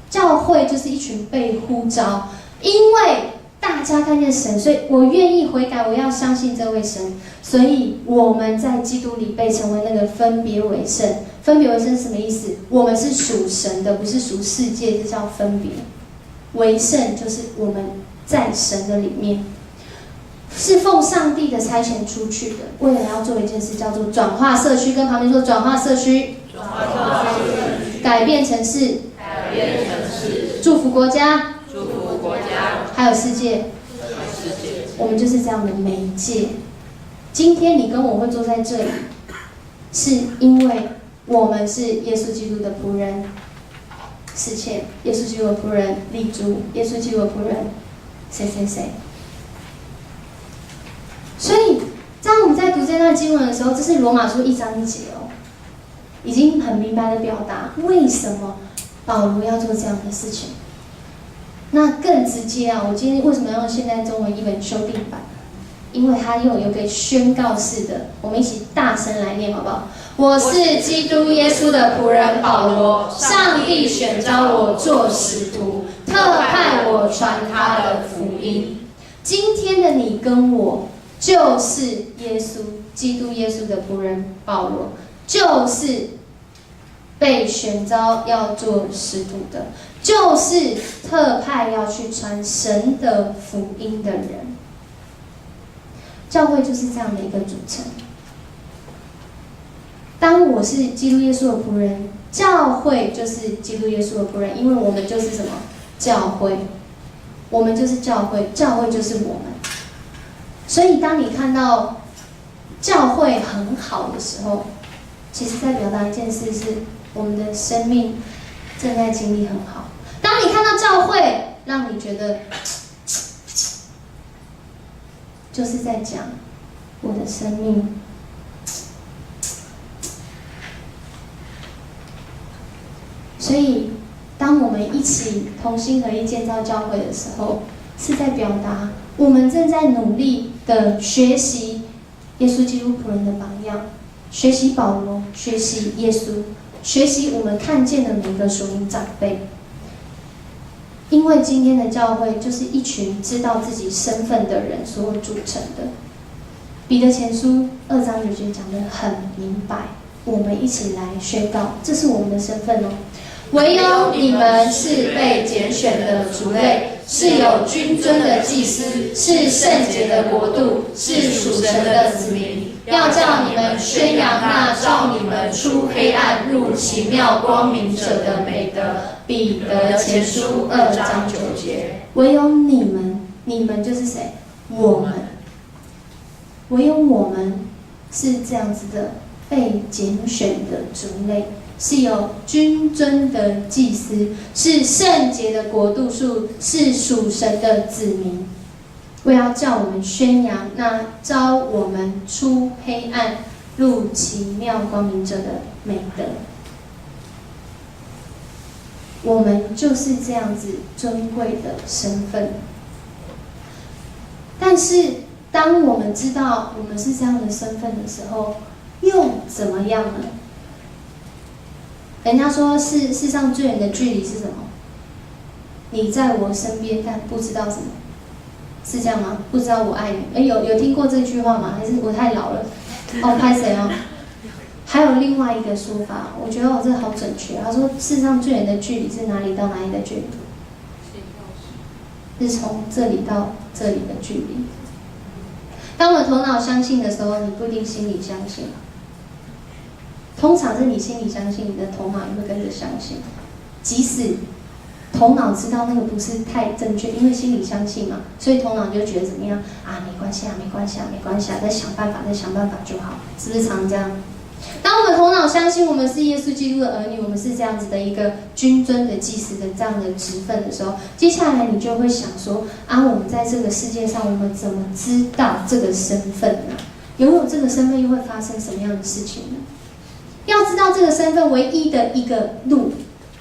A: 教会就是一群被呼召，因为大家看见神，所以我愿意悔改，我要相信这位神，所以我们在基督里被成为那个分别为圣。分别为圣是什么意思？我们是属神的，不是属世界，这叫分别为圣，就是我们在神的里面，是奉上帝的差遣出去的，为了要做一件事，叫做转化社区。跟旁边说转化社区，改变城市，祝福国家，还有世界。我们就是这样的媒介。今天你跟我会坐在这里，是因为我们是耶稣基督的仆人，世谦，耶稣基督的仆人立珠，耶稣基督的仆人谁谁谁。所以，当我们在读这段经文的时候，这是罗马书1章1节哦，已经很明白的表达为什么保罗要做这样的事情。那更直接啊，我今天为什么要用现代中文译本修订版？因为它又有个宣告式的，我们一起大声来念好不好？我是基督耶稣的仆人保罗，上帝选召我做使徒，特派我传他的福音。今天的你跟我，就是耶稣，基督耶稣的仆人保罗，就是被选召要做使徒的，就是特派要去传神的福音的人。教会就是这样的一个组成。当我是基督耶稣的仆人，教会就是基督耶稣的仆人，因为我们就是什么？教会，我们就是教会，教会就是我们。所以当你看到教会很好的时候，其实在表达一件事，是我们的生命正在经历很好。当你看到教会让你觉得就是在讲我的生命所以当我们一起同心合意建造教会的时候，是在表达我们正在努力的学习耶稣基督仆人的榜样，学习保罗，学习耶稣，学习我们看见的每一个属灵长辈。因为今天的教会就是一群知道自己身份的人所组成的。彼得前书2章9节讲得很明白，我们一起来宣告，这是我们的身份哦。唯有你们是被拣选的族类，是有君尊的祭司，是圣洁的国度，是属神的子民，要叫你们宣扬那召你们出黑暗入奇妙光明者的美德。彼得前书2章9节。唯有你们，你们就是谁？我们。唯有我们是这样子的被拣选的族类，是有君尊的祭司，是圣洁的国度，是属神的子民。为要叫我们宣扬那召我们出黑暗入奇妙光明者的美德。我们就是这样子尊贵的身份。但是当我们知道我们是这样的身份的时候，又怎么样呢？人家说世上最远的距离是什么？你在我身边，但不知道什么，是这样吗？不知道我爱你。有听过这句话吗？还是我太老了？哦，拍谁哦？还有另外一个说法，我觉得我这好准确。他说，世上最远的距离是哪里到哪里的距离？是从这里到这里的距离。当我头脑相信的时候，你不一定心里相信。通常是你心里相信，你的头脑也会跟着相信。即使头脑知道那个不是太正确，因为心里相信嘛，所以头脑就觉得怎么样啊？没关系啊，没关系啊，没关系啊，再想办法就好，是不是常这样？当当我们头脑相信我们是耶稣基督的儿女，我们是这样子的一个君尊的祭司的这样的职分的时候，接下来你就会想说啊，我们在这个世界上，我们怎么知道这个身份呢？拥有这个身份又会发生什么样的事情呢？要知道这个身份唯一的一个路，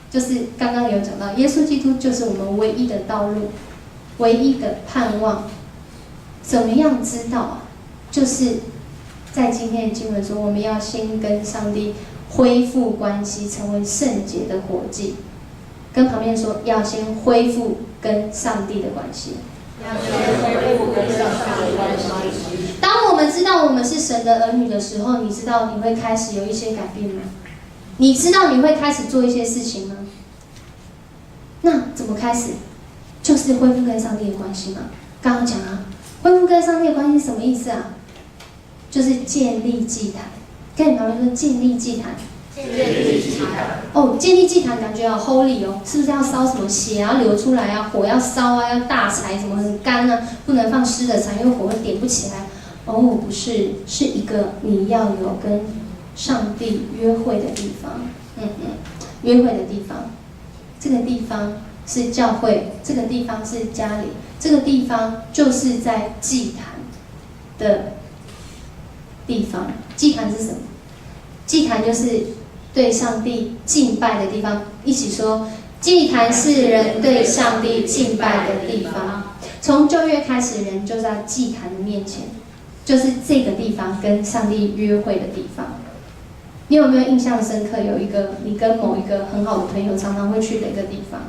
A: 就是刚刚有讲到，耶稣基督就是我们唯一的道路，唯一的盼望。怎么样知道啊？就是在今天的经文说，我们要先跟上帝恢复关系，成为圣洁的活祭。跟旁边说，要先恢复跟上帝的关系。当我们知道我们是神的儿女的时候，你知道你会开始有一些改变吗？你知道你会开始做一些事情吗？那怎么开始？就是恢复跟上帝的关系嘛。刚刚讲啊，恢复跟上帝的关系什么意思啊？就是建立祭坛。跟你旁边说建立祭坛。哦，建立祭坛感觉好 holy 哦，是不是要烧什么血啊流出来啊，火要烧啊，要大柴，什么很干啊，不能放湿的柴，因为火会点不起来。哦，不是，是一个你要有跟上帝约会的地方。约会的地方，这个地方是教会，这个地方是家里，这个地方就是在祭坛的地方。祭坛是什么？祭坛就是对上帝敬拜的地方。一起说，祭坛是人对上帝敬拜的地方。从旧约开始，人就在祭坛的面前，就是这个地方跟上帝约会的地方。你有没有印象深刻？有一个你跟某一个很好的朋友常常会去的一个地方，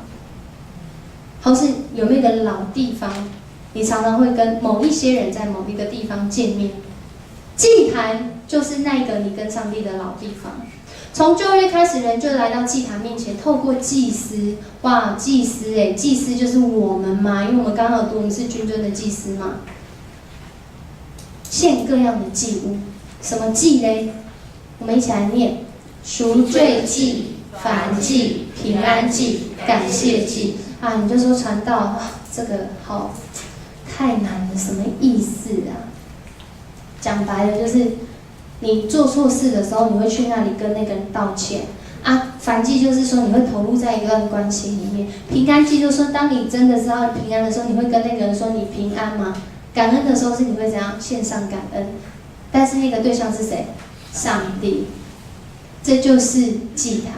A: 或是有没有一个老地方，你常常会跟某一些人在某一个地方见面？祭坛就是那个你跟上帝的老地方。从旧约开始，人就来到祭坛面前，透过祭司，哇，祭司祭司就是我们嘛，因为我们刚刚有读我们是君尊的祭司嘛，献各样的祭物。什么祭嘞？我们一起来念：赎罪祭、燔祭、平安祭、感谢祭。啊，你就说传道啊，这个好太难了，什么意思啊？讲白了就是你做错事的时候，你会去那里跟那个人道歉啊。燔祭就是说你会投入在一段关系里面。平安祭就是说，当你真的知道平安的时候，你会跟那个人说你平安吗？感恩的时候是你会怎样献上感恩，但是那个对象是谁？上帝。这就是祭坛。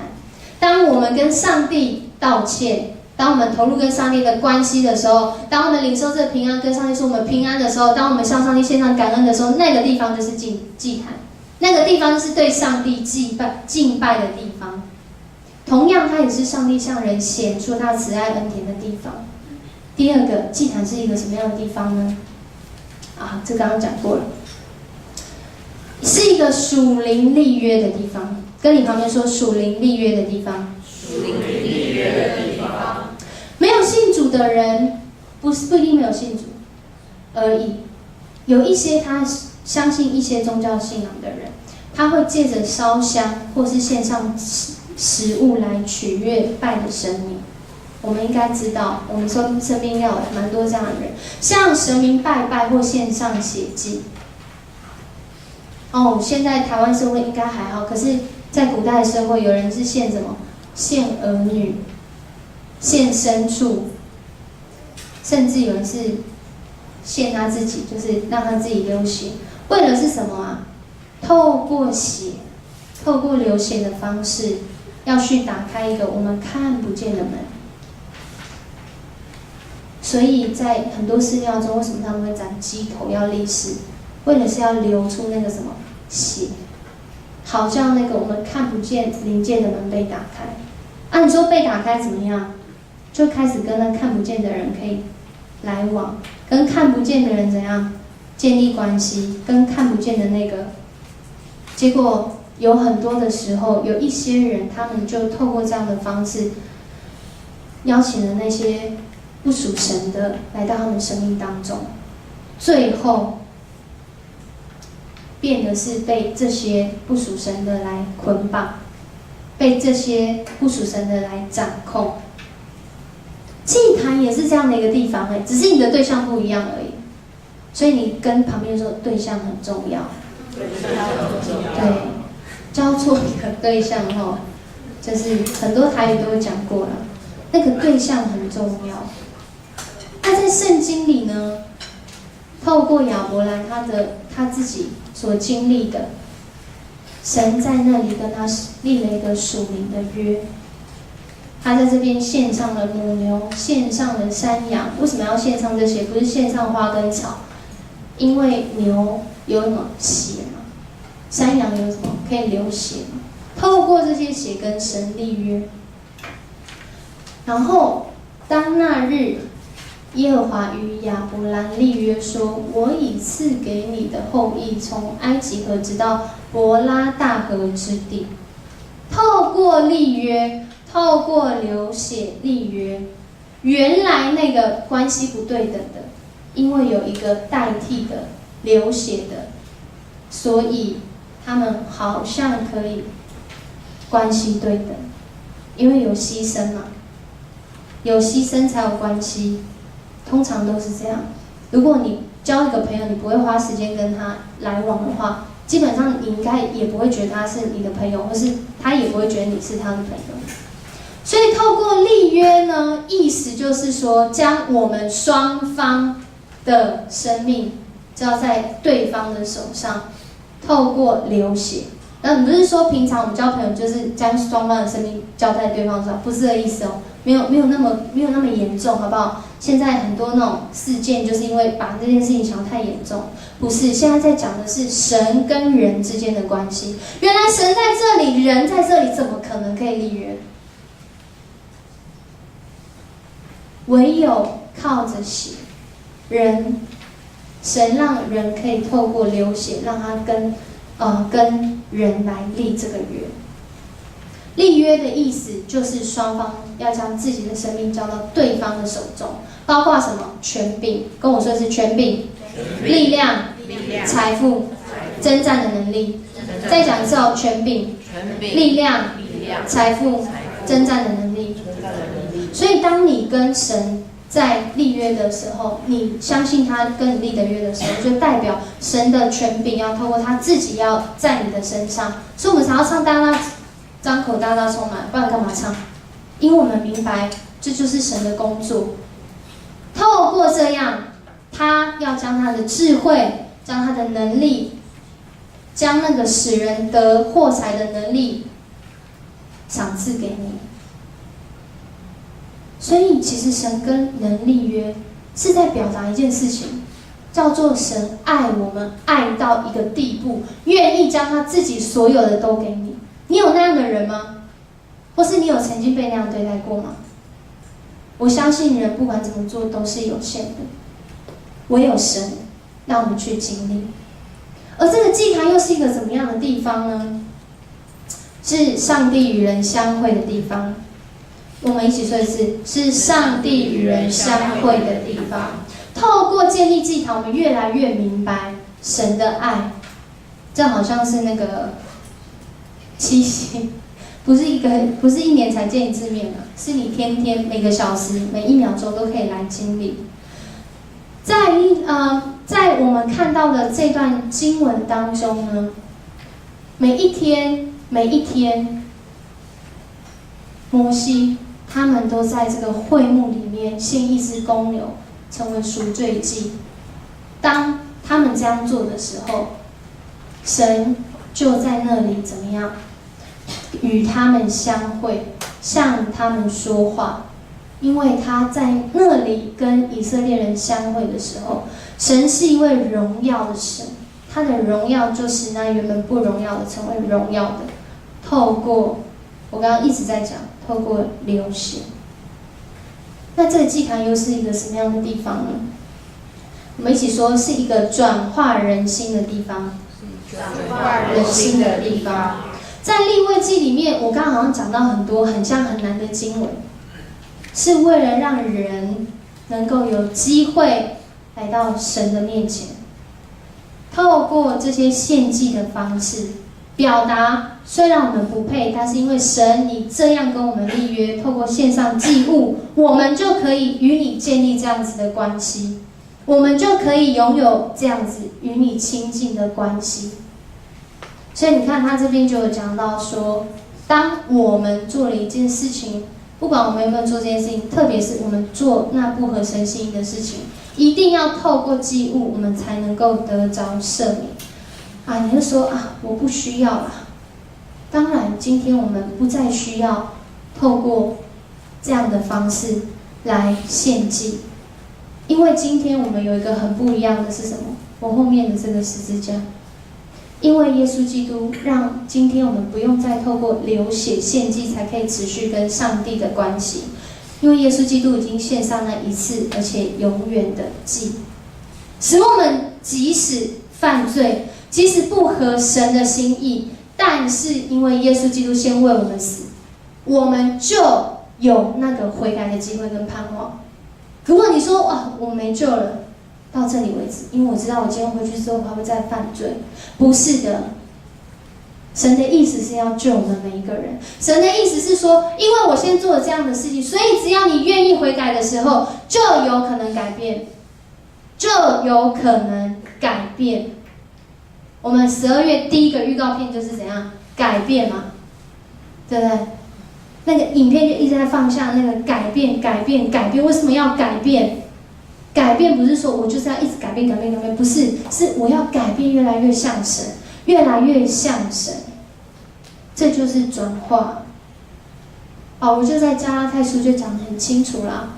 A: 当我们跟上帝道歉，当我们投入跟上帝的关系的时候，当我们领受这个平安，跟上帝说我们平安的时候，当我们向上帝献上感恩的时候，那个地方就是祭坛，那个地方是对上帝敬拜的地方。同样，它也是上帝向人显出他慈爱恩典的地方。第二个，祭坛是一个什么样的地方呢？啊，这刚刚讲过了，是一个属灵立约的地方。跟你旁边说，属灵立约的地方。
B: 属灵立约的地方。
A: 没有信主的人，不一定没有信主而已。有一些他相信一些宗教信仰的人，他会借着烧香或是献上食物来取悦拜的神明。我们应该知道，我们说身边应该有蛮多这样的人，向神明拜拜或献上血祭。哦，现在台湾社会应该还好，可是，在古代的社会，有人是献什么？献儿女，献牲畜，甚至有人是献他自己，就是让他自己流血。为了是什么啊？透过血，透过流血的方式，要去打开一个我们看不见的门。所以在很多寺庙中，为什么他们会斩鸡头要立誓？为了是要流出那个什么血，好像那个我们看不见灵界的门被打开。啊，你说被打开怎么样？就开始跟那看不见的人可以来往，跟看不见的人怎样建立关系，跟看不见的那个。结果有很多的时候，有一些人他们就透过这样的方式，邀请了那些不属神的来到他们生命当中，最后变得是被这些不属神的来捆绑，被这些不属神的来掌控。祭坛也是这样的一个地方只是你的对象不一样而已。所以你跟旁边说，对象很重要。
B: 对象很重要。
A: 对，交错一个对象哈，就是很多台语都有讲过了，那个对象很重要。那在圣经里呢，透过亚伯兰他自己所经历的，神在那里跟他立了一个属灵的约。他在这边献上了母牛，献上了山羊。为什么要献上这些？不是献上花跟草，因为牛有什么血嘛，山羊有什么可以流血嘛。透过这些血跟神立约。然后当那日，耶和华与亚伯兰立约说：“我已赐给你的后裔，从埃及河直到伯拉大河之地。”透过立约。透过流血立约，原来那个关系不对等的，因为有一个代替的流血的，所以他们好像可以关系对等，因为有牺牲嘛，有牺牲才有关系，通常都是这样。如果你交一个朋友，你不会花时间跟他来往的话，基本上你应该也不会觉得他是你的朋友，或是他也不会觉得你是他的朋友。所以透过立约呢，意思就是说，将我们双方的生命交在对方的手上，透过流血。那不是说平常我们交朋友就是将双方的生命交在对方手上，不是这个意思哦，没有那么严重，好不好？现在很多那种事件就是因为把这件事情想得太严重，不是。现在在讲的是神跟人之间的关系。原来神在这里，人在这里，怎么可能可以立约？唯有靠着血，神让人可以透过流血，让他跟人来立这个约。立约的意思就是双方要将自己的生命交到对方的手中，包括什么？权柄，跟我说是权柄、力量、财富、征战的能力。再讲一次哦，权柄、力量、财富、征战的能力。所以，当你跟神在立约的时候，你相信他跟你立的约的时候，就代表神的权柄要透过他自己要在你的身上。所以我们才要唱大大张口大大充满，不然干嘛唱？因为我们明白这就是神的工作。透过这样，他要将他的智慧、将他的能力、将那个使人得获财的能力赏赐给你。所以，其实神跟人立约是在表达一件事情，叫做神爱我们，爱到一个地步，愿意将他自己所有的都给你。你有那样的人吗？或是你有曾经被那样对待过吗？我相信人不管怎么做都是有限的，唯有神让我们去经历。而这个祭坛又是一个怎么样的地方呢？是上帝与人相会的地方。我们一起说一次，是上帝与人相会的地方。透过建立祭坛，我们越来越明白神的爱。这好像是那个七夕，不是一年才见一次面啊，是你天天每个小时每一秒钟都可以来经历。在我们看到的这段经文当中呢，每一天，摩西他们都在这个会幕里面献一只公牛，成为赎罪祭。当他们这样做的时候，神就在那里怎么样？与他们相会，向他们说话。因为他在那里跟以色列人相会的时候，神是一位荣耀的神，他的荣耀就使那原本不荣耀的成为荣耀的。透过我刚刚一直在讲，透过流血。那这个祭坛又是一个什么样的地方呢？我们一起说，是一个转化人心的地方。
B: 转化人心的地方。
A: 在利未记里面，我刚刚好像讲到很多很难的经文，是为了让人能够有机会来到神的面前，透过这些献祭的方式表达，虽然我们不配，但是因为神你这样跟我们立约，透过献上祭物，我们就可以与你建立这样子的关系，我们就可以拥有这样子与你亲近的关系。所以你看他这边就有讲到说，当我们做了一件事情，不管我们有没有做这件事情，特别是我们做那不合神心意的事情，一定要透过祭物，我们才能够得着赦免。啊，你就说啊，我不需要啦。当然，今天我们不再需要透过这样的方式来献祭，因为今天我们有一个很不一样的是什么？我后面的这个十字架。因为耶稣基督让今天我们不用再透过流血献祭才可以持续跟上帝的关系，因为耶稣基督已经献上了一次而且永远的祭，使我们即使犯罪，即使不合神的心意，但是因为耶稣基督先为我们死，我们就有那个悔改的机会跟盼望。如果你说哇，我没救了，到这里为止，因为我知道我今天回去之后还会再犯罪。不是的，神的意思是要救我们每一个人。神的意思是说，因为我先做了这样的事情，所以只要你愿意悔改的时候，就有可能改变，就有可能改变。我们12月第一个预告片就是怎样改变嘛，对不对？那个影片就一直在放下那个改变，改变，改变。为什么要改变？改变不是说我就是要一直改变，改变，改变，不是，是我要改变，越来越像神，越来越像神，这就是转化。保罗就在加拉太书就讲得很清楚啦。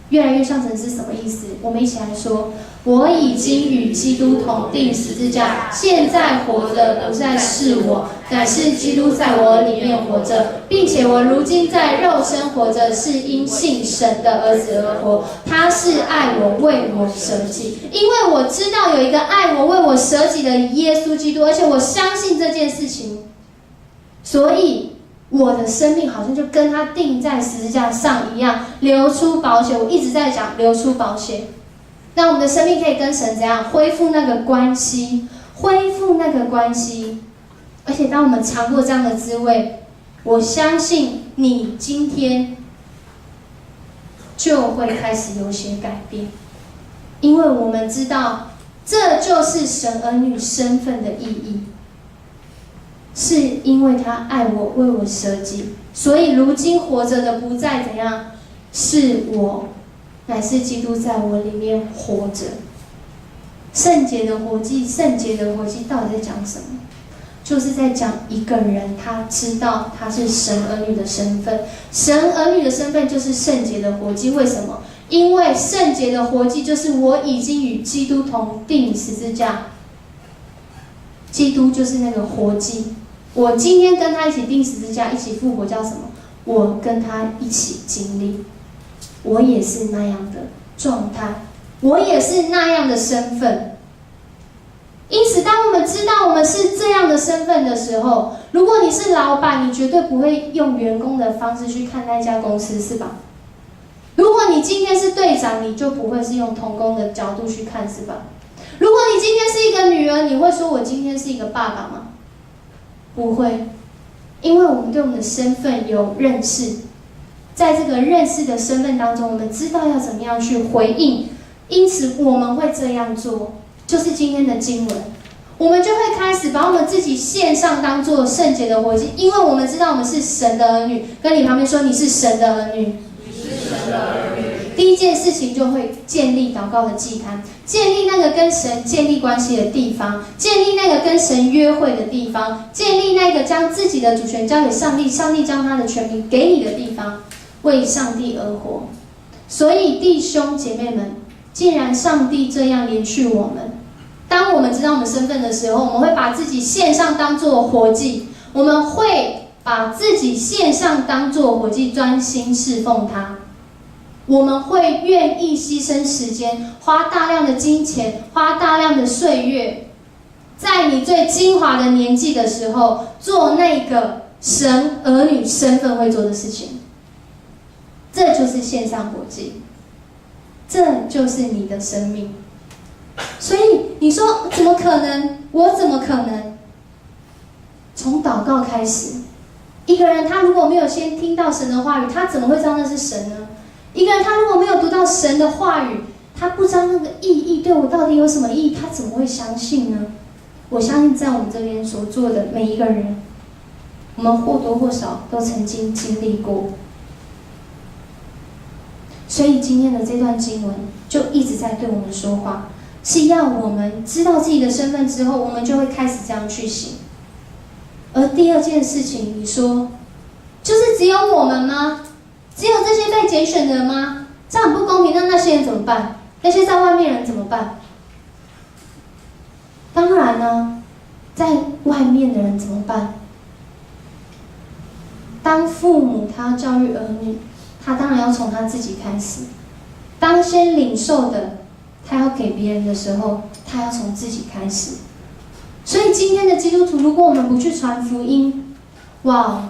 A: 越来越像神是什么意思？我们一起来说：我已经与基督同定十字架，现在活的不再是我，乃是基督在我里面活着，并且我如今在肉身活着，是因信神的儿子而活。他是爱我，为我舍己。因为我知道有一个爱我、为我舍己的耶稣基督，而且我相信这件事情，所以我的生命好像就跟他钉在十字架上一样，流出宝血。我一直在讲流出宝血，那我们的生命可以跟神怎样恢复那个关系，恢复那个关系。而且当我们尝过这样的滋味，我相信你今天就会开始有些改变，因为我们知道这就是神儿女身份的意义。是因为他爱我，为我舍己，所以如今活着的不再怎样是我，乃是基督在我里面活着。圣洁的活祭，圣洁的活祭到底在讲什么？就是在讲一个人他知道他是神儿女的身份，神儿女的身份就是圣洁的活祭。为什么？因为圣洁的活祭就是我已经与基督同定十字架，基督就是那个活祭。我今天跟他一起钉十字架，一起复活，叫什么？我跟他一起经历，我也是那样的状态，我也是那样的身份。因此，当我们知道我们是这样的身份的时候，如果你是老板，你绝对不会用员工的方式去看待一家公司，是吧？如果你今天是队长，你就不会是用同工的角度去看，是吧？如果你今天是一个女儿，你会说我今天是一个爸爸吗？不会，因为我们对我们的身份有认识，在这个认识的身份当中，我们知道要怎么样去回应，因此我们会这样做，就是今天的经文，我们就会开始把我们自己献上当做圣洁的活祭，因为我们知道我们是神的儿女。跟你旁边说，你是神的儿女。第一件事情就会建立祷告的祭坛，建立那个跟神建立关系的地方，建立那个跟神约会的地方，建立那个将自己的主权交给上帝，上帝将他的权柄给你的地方，为上帝而活。所以弟兄姐妹们，既然上帝这样连续我们，当我们知道我们身份的时候，我们会把自己献上当作活祭，我们会把自己献上当作活祭，专心侍奉他。我们会愿意牺牲时间，花大量的金钱，花大量的岁月，在你最精华的年纪的时候，做那个神儿女身份会做的事情。这就是献上活祭，这就是你的生命。所以你说怎么可能？我怎么可能？从祷告开始，一个人他如果没有先听到神的话语，他怎么会知道那是神呢？一个人他如果没有读到神的话语，他不知道那个意义对我到底有什么意义，他怎么会相信呢？我相信在我们这边所做的每一个人，我们或多或少都曾经经历过。所以今天的这段经文就一直在对我们说话，是要我们知道自己的身份之后，我们就会开始这样去行。而第二件事情，你说，就是只有我们吗？只有这些被拣选的人吗？这样很不公平，那些人怎么办？那些在外面人怎么办？当然呢，在外面的人怎么办？当父母他要教育儿女，他当然要从他自己开始。当先领受的，他要给别人的时候，他要从自己开始。所以今天的基督徒，如果我们不去传福音，哇，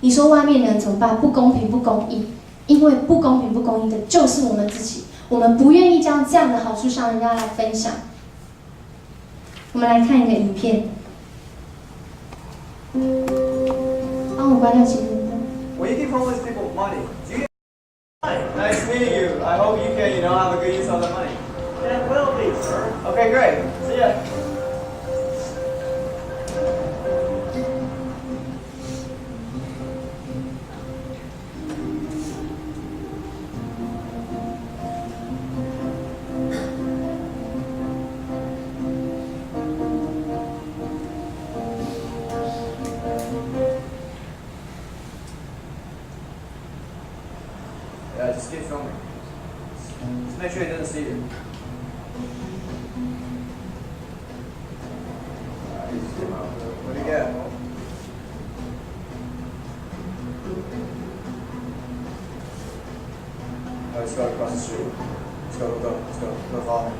A: 你说外面的人怎么办？不公平、不公义，因为不公平、不公义的就是我们自己，我们不愿意将这样的好处向人家来分享。我们来看一个影片，帮我关掉节目。
C: When you give homeless people money, do you get Nice meeting you. I hope you can, have a good use of the money.
D: It will be, sir.
C: Okay, great. See ya. Yeah, just keep filming. Just make sure he doesn't see you. What do you get? Let's go across the street. Let's go follow me.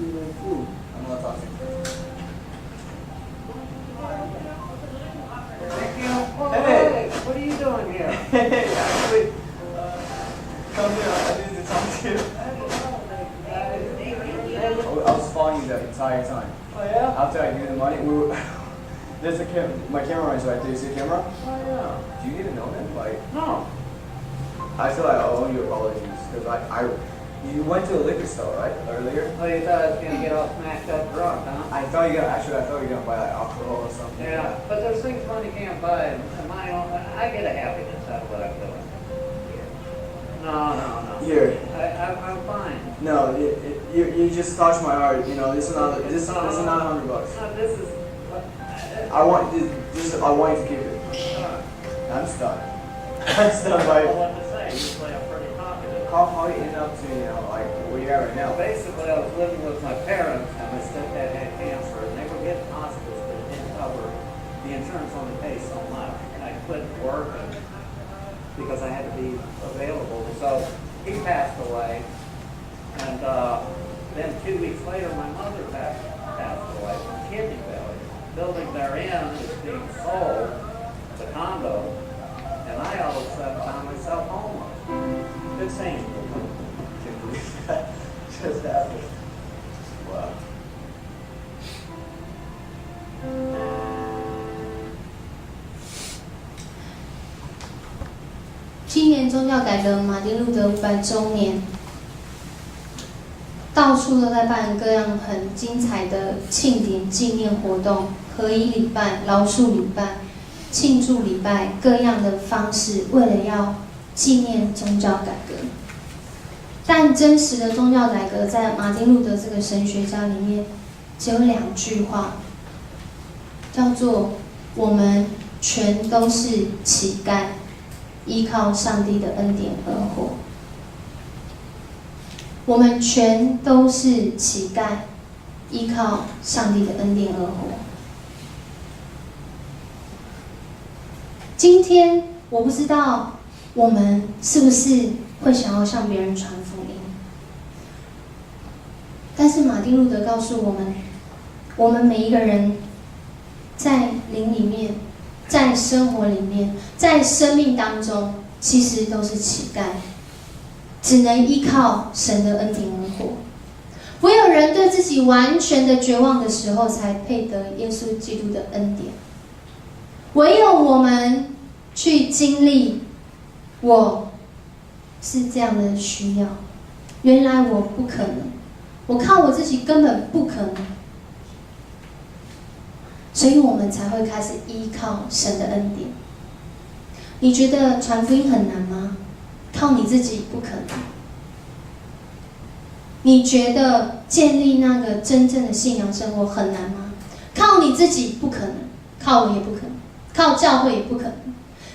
C: I'm not talking.
D: Hey, what are you doing here?
C: Hey, actually, come here. I need to talk to you. I was following you the entire time.
D: Oh yeah?
C: After I gave you the money, there's my camera is right there. You see the camera?
D: Oh yeah.
C: Do you even know him?
D: No.
C: I feel like I owe you apologies because you went to a liquor store, right, earlier?
D: Oh, you thought I was gonna get all smashed up drunk, huh?
C: I thought you were gonna buy alcohol or something.
D: Yeah, but there's things money can't buy. My own, I get a happiness out of what I'm doing. No.
C: Here.
D: I'm fine.
C: No, you just touched my heart. This is not $100.
D: No, this is.
C: I want you to keep it. I'm stuck. I'm stuck by
D: What to say? You play a pretty popular.
C: how you end up to where you're at right now.
D: Basically, I was living with my parents, and my stepdad had cancer, and they were getting hospice, but it didn't cover. The insurance only pays so much, and I couldn't work because I had to be available. So he passed away, and then 2 weeks later, my mother passed away from kidney failure. The building they're in is being sold, the condo, and I all of a sudden found myself homeless. Good saying.
C: Can't believe that just happened. Wow.
A: 今年宗教改革马丁路德500周年，到处都在办各样很精彩的庆典纪念活动，合一礼拜、饶恕礼拜、庆祝礼拜，各样的方式，为了要纪念宗教改革。但真实的宗教改革，在马丁路德这个神学家里面，只有2句话，叫做“我们全都是乞丐，依靠上帝的恩典而活”。我们全都是乞丐，依靠上帝的恩典而活。今天我不知道我们是不是会想要向别人传福音？但是马丁路德告诉我们，我们每一个人在灵里面，在生活里面，在生命当中，其实都是乞丐，只能依靠神的恩典而活。唯有人对自己完全的绝望的时候，才配得耶稣基督的恩典。唯有我们去经历，我是这样的需要，原来我不可能，我靠我自己根本不可能，所以我们才会开始依靠神的恩典。你觉得传福音很难吗？靠你自己不可能。你觉得建立那个真正的信仰生活很难吗？靠你自己不可能，靠我也不可能，靠教会也不可能。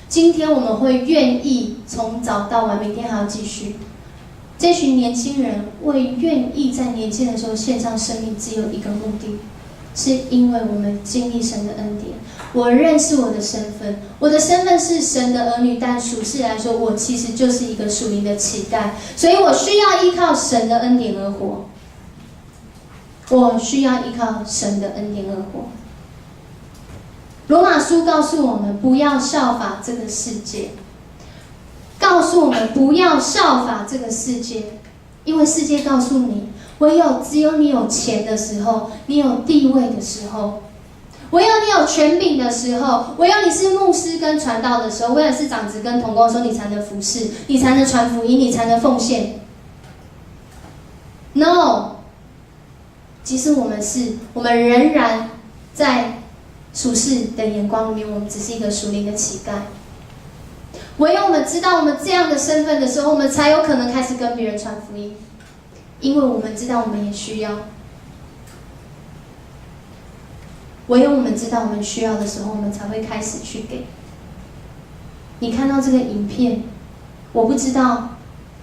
A: 今天我们会愿意从早到晚，明天还要继续。这群年轻人会愿意在年轻的时候献上生命，只有一个目的，是因为我们经历神的恩典。我认识我的身份，我的身份是神的儿女，但属世来说，我其实就是一个属灵的乞丐，所以我需要依靠神的恩典而活。我需要依靠神的恩典而活。罗马书告诉我们，不要效法这个世界，告诉我们不要效法这个世界，因为世界告诉你，只有你有钱的时候，你有地位的时候，唯有你有权柄的时候，唯有你是牧师跟传道的时候，唯有是长子跟同工的时候，你才能服侍，你才能传福音，你才能奉献。No， 即使我们仍然在属世的眼光里面，我们只是一个属灵的乞丐。唯有我们知道我们这样的身份的时候，我们才有可能开始跟别人传福音，因为我们知道我们也需要。唯有我们知道我们需要的时候，我们才会开始去给。你看到这个影片，我不知道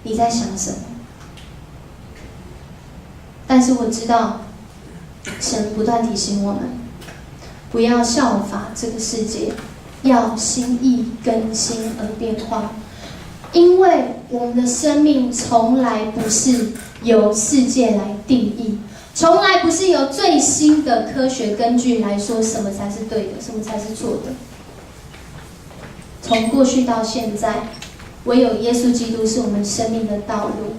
A: 你在想什么，但是我知道神不断提醒我们，不要效法这个世界，要心意更新而变化。因为我们的生命从来不是由世界来定义，从来不是由最新的科学根据来说什么才是对的，什么才是错的。从过去到现在，唯有耶稣基督是我们生命的道路。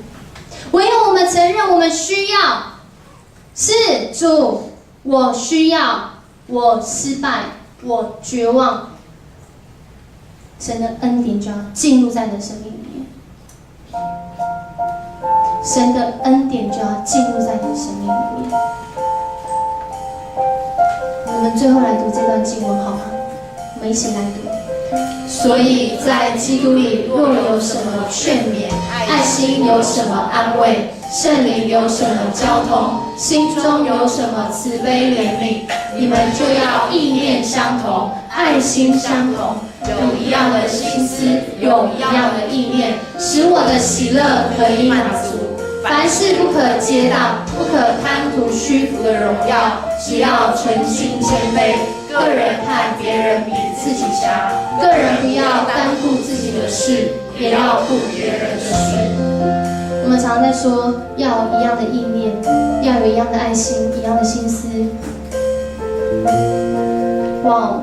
A: 唯有我们承认我们需要，是主，我需要，我失败，我绝望，神的恩典就要进入在你的生命里面。神的恩典就要进入在你的生命里面。我们最后来读这段经文好吗？我们一起来读。
B: 所以在基督里，若有什么劝勉，爱心有什么安慰，圣灵有什么交通，心中有什么慈悲怜悯，你们就要意念相同，爱心相同，有一样的心思，有一样的意念，使我的喜乐可以满足。凡事不可结党，不可贪图虚浮的荣耀，只要存心谦卑，个人看别人比自己强，个人不要单顾自己的事，也要顾别人的事。
A: 我们常常在说要有一样的意念，要有一样的爱心，一样的心思。哇，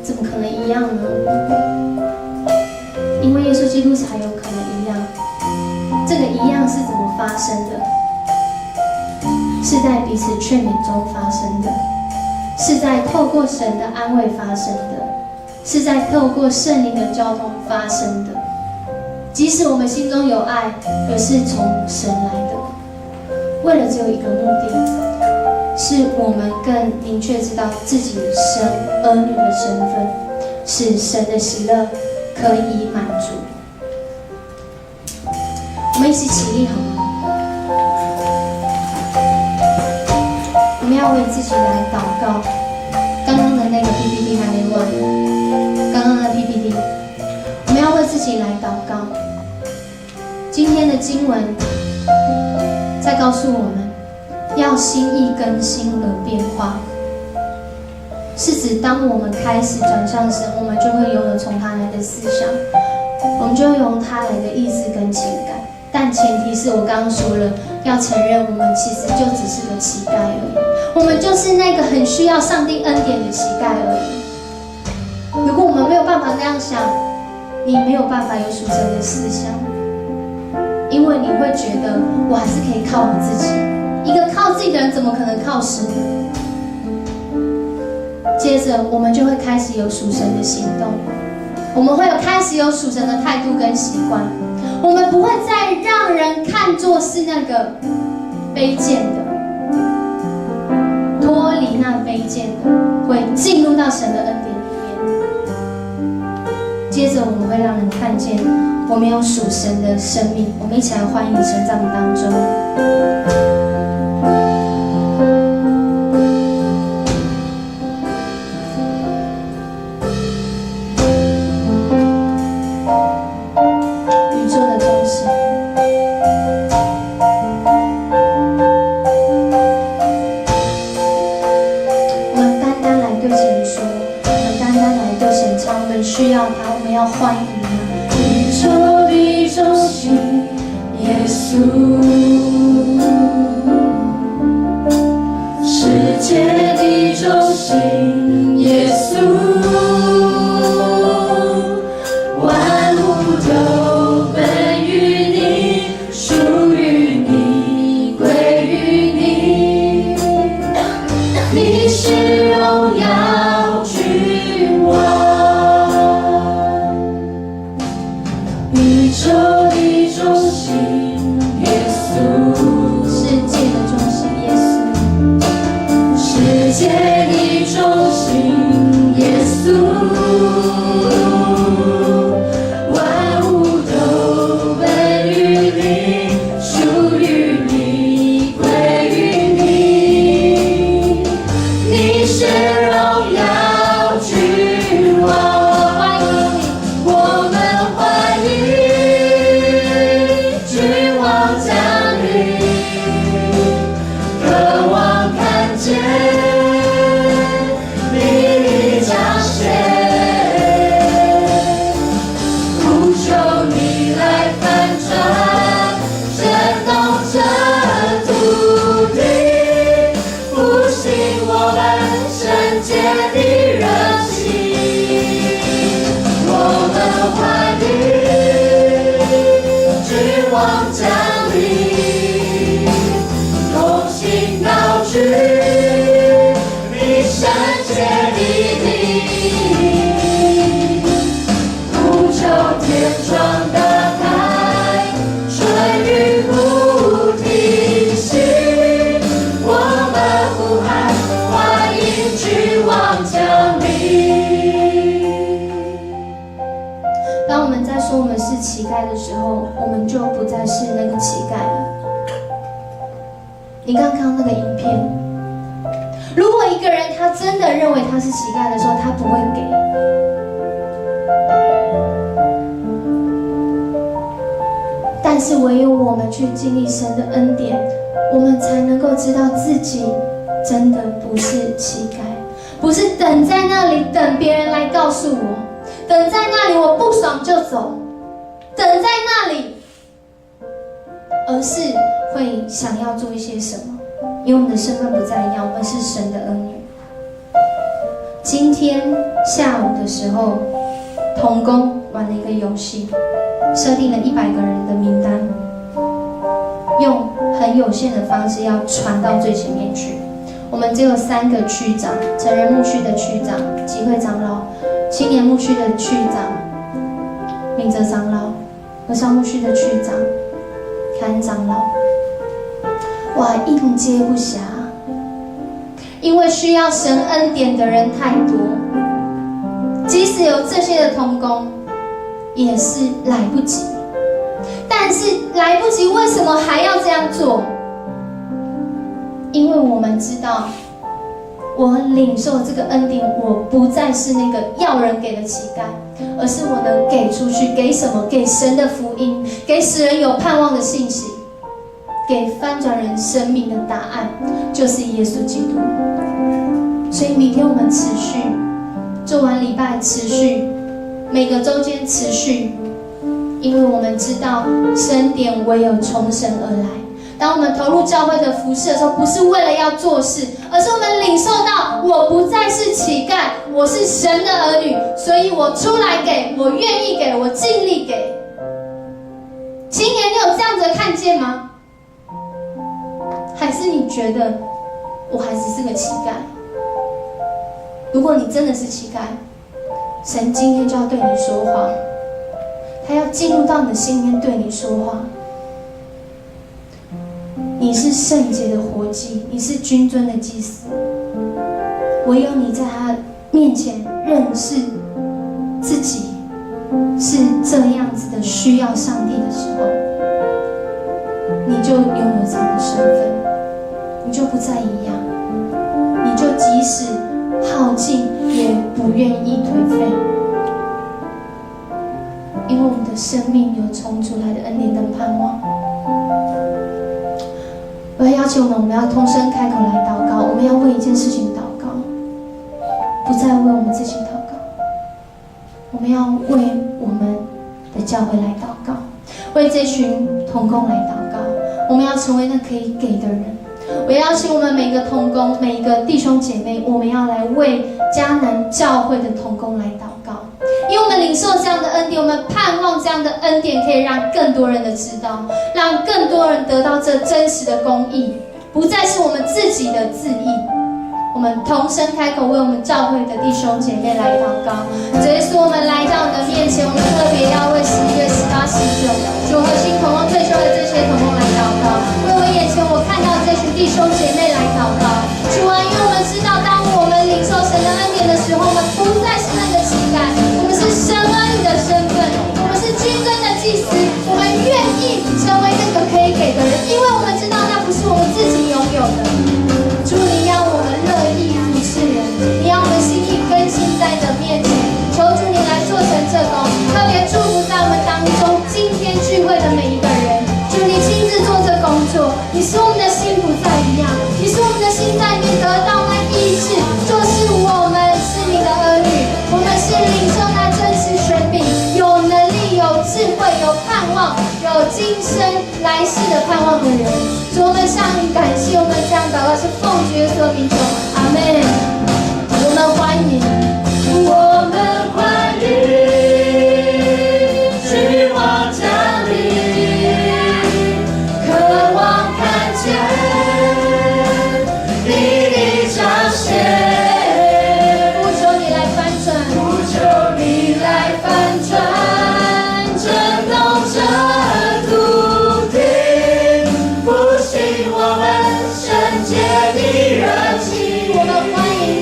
A: 怎么可能一样呢？因为耶稣基督才有可能一样。这个一样是怎么发生的？是在彼此劝勉中发生的，是在透过神的安慰发生的，是在透过圣灵的交通发生的。即使我们心中有爱，而是从神来的，为了只有一个目的，是我们更明确知道自己神儿女的身份，使神的喜乐可以满足。我们一起起立好吗？我们要为自己来祷告。刚刚的那个 PPT 还没问，刚刚的 PPT， 我们要为自己来祷告。今天的经文在告诉我们，要心意更新而变化，是指当我们开始转向神，我们就会有了从他来的思想。我们就用它来的意思跟情感。但前提是我刚刚说了，要承认我们其实就只是个乞丐而已，我们就是那个很需要上帝恩典的乞丐而已。如果我们没有办法那样想，你没有办法有属神的思想，因为你会觉得我还是可以靠我自己。一个靠自己的人怎么可能靠神？接着我们就会开始有属神的行动，我们会开始有属神的态度跟习惯。我们不会再让人看作是那个卑贱的，脱离那卑贱的，会进入到神的恩典里面。接着我们会让人看见我们有属神的生命。我们一起来欢迎神在我们当中。需要他，我们要欢迎他。
B: 宇宙的中心，耶稣；世界的中心，耶稣；万物都本于你，属于你，归于你。你是荣耀君王。宇宙的中心，耶稣；
A: 世界的中心，耶稣；
B: 世界的中心，耶稣；万物都本于你，属于你，归于你。你是荣耀君王。我们欢迎君王降临，渴望看见你的彰显，呼求你来翻转，震动这土地，复兴我们圣洁的热情。我们欢迎君王降临，同心高举你圣洁的名，呼求天窗打开，春雨不停息。我们呼喊，欢迎君王降临。
A: 当我们在说我们是乞丐的时候，我们就不再是那个乞丐了。你刚刚看到那个影片，如果一个人他真的认为他是乞丐的时候，他不会给。但是唯有我们去经历神的恩典，我们才能够知道自己真的不是乞丐，不是等在那里等别人来告诉我，等在那里我不爽就走，等在那里，而是会想要做一些什么，因为我们的身份不再一样，我们是神的儿女。今天下午的时候，同工玩了一个游戏，设定了100个人的名单，用很有限的方式要传到最前面去。我们只有3个区长：成人牧区的区长、集会长老、青年牧区的区长、明哲长老、和尚牧区的区长、凯恩长老。哇，应接不暇，因为需要神恩典的人太多，即使有这些的同工，也是来不及。但是来不及，为什么还要这样做？因为我们知道，我领受这个恩典，我不再是那个要人给的乞丐，而是我能给出去。给什么？给神的福音，给使人有盼望的信息，给翻转人生命的答案，就是耶稣基督。所以明天我们持续做完礼拜，持续每个周间持续因为我们知道恩典唯有从神而来。当我们投入教会的服事的时候，不是为了要做事，而是我们领受到我不再是乞丐，我是神的儿女，所以我出来给，我愿意给，我尽力给。青年，你有这样子的看见吗？还是你觉得我还只是个乞丐？如果你真的是乞丐，神今天就要对你说话，他要进入到你的心里面对你说话。你是圣洁的活祭，你是君尊的祭司，唯有你在他面前认识自己是这样子的需要上帝的时候，你就拥有这样的身份，你就不再一样，你就即使耗尽也不愿意颓废，因为我们的生命有从主来的恩典跟盼望。我要邀请我们要同声开口来祷告，我们要为一件事情祷告，不再为我们自己祷告，我们要为我们的教会来祷告，为这群同工来祷告。我们要成为那可以给的人。我邀请我们每个同工，每一个弟兄姐妹，我们要来为迦南教会的同工来祷告，因为我们领受这样的恩典，我们盼望这样的恩典可以让更多人的知道，让更多人得到这真实的公义，不再是我们自己的自义。我们同声开口为我们教会的弟兄姐妹来祷告。主耶稣，我们来到你的面前，我们特别要为11月18、19主核心同工退休的这些同工来祷告，为我眼前我看到这群弟兄姐妹来祷告。主啊，因为我们知道，当我们领受神的恩典的时候，我们不再是那个乞丐，我们是神儿女的身份，我们是君尊的祭司，我们愿意成为那个可以给的人，因为我们知道那不是我们自己拥有的。主，你要我们乐意服侍人，你要我们心意更新在你的面前，求主你来做成这工，特别祝福在我们当中今天聚会的每一个人。主，你亲自做这工作，你使我们的心不再一样，你使我们的心在里面得到那医治，就是我们是你的儿女，我们是领受那真实权柄，有能力、有智慧、有盼望、有今生来世的盼望的人。主，我们向你感谢，我们这样祷告是奉主耶稣的名求，阿们。我们欢迎，
B: 我们欢迎，希望降临，渴望看见你的彰显。
A: 不求你来翻转，
B: 不求你来翻转，震动这土地，复兴我们圣洁的热情。
A: 我们欢迎。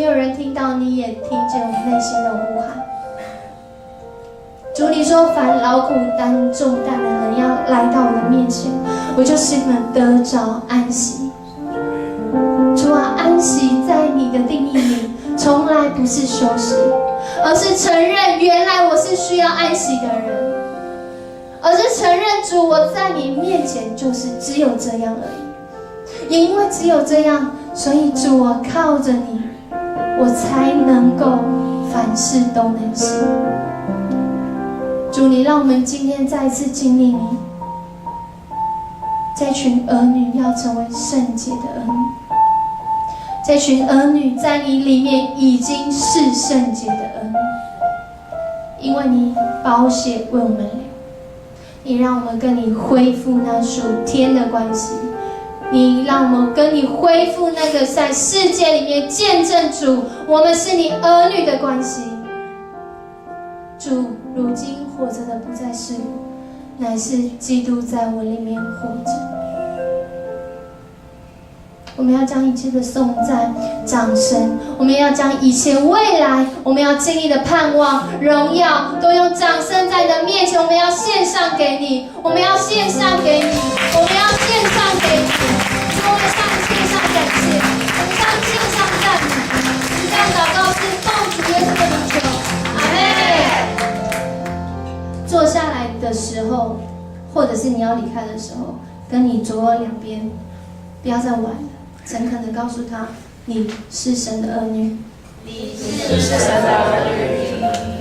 A: 没有人听到，你也听见我们内心的呼喊。主，你说凡劳苦担重担的人要来到我的面前，我就使你们得着安息。主啊，安息在你的定义里，从来不是休息，而是承认原来我是需要安息的人，而是承认主，我在你面前就是只有这样而已。也因为只有这样，所以主，我靠着你，我才能够凡事都能行。主，你让我们今天再一次经历你，这群儿女要成为圣洁的儿女，这群儿女在你里面已经是圣洁的儿女，因为你宝血为我们流，你让我们跟你恢复那属天的关系，你让我们跟你恢复那个在世界里面见证主我们是你儿女的关系。主，如今活着的不再是我，乃是基督在我里面活着。我们要将一切的颂赞、掌声，我们要将一切未来，我们要经历的盼望、荣耀，都用掌声在你的面前，我们要献上给你，我们要献上给你，我们要献上给你。主，我们向你献上感谢，我们向你献上赞美。你这样祷告是奉主耶稣的名求，阿们。坐下来的时候，或者是你要离开的时候，跟你左右两边不要再玩了，诚恳的告诉他，你是神的儿女，
B: 你是神的儿女。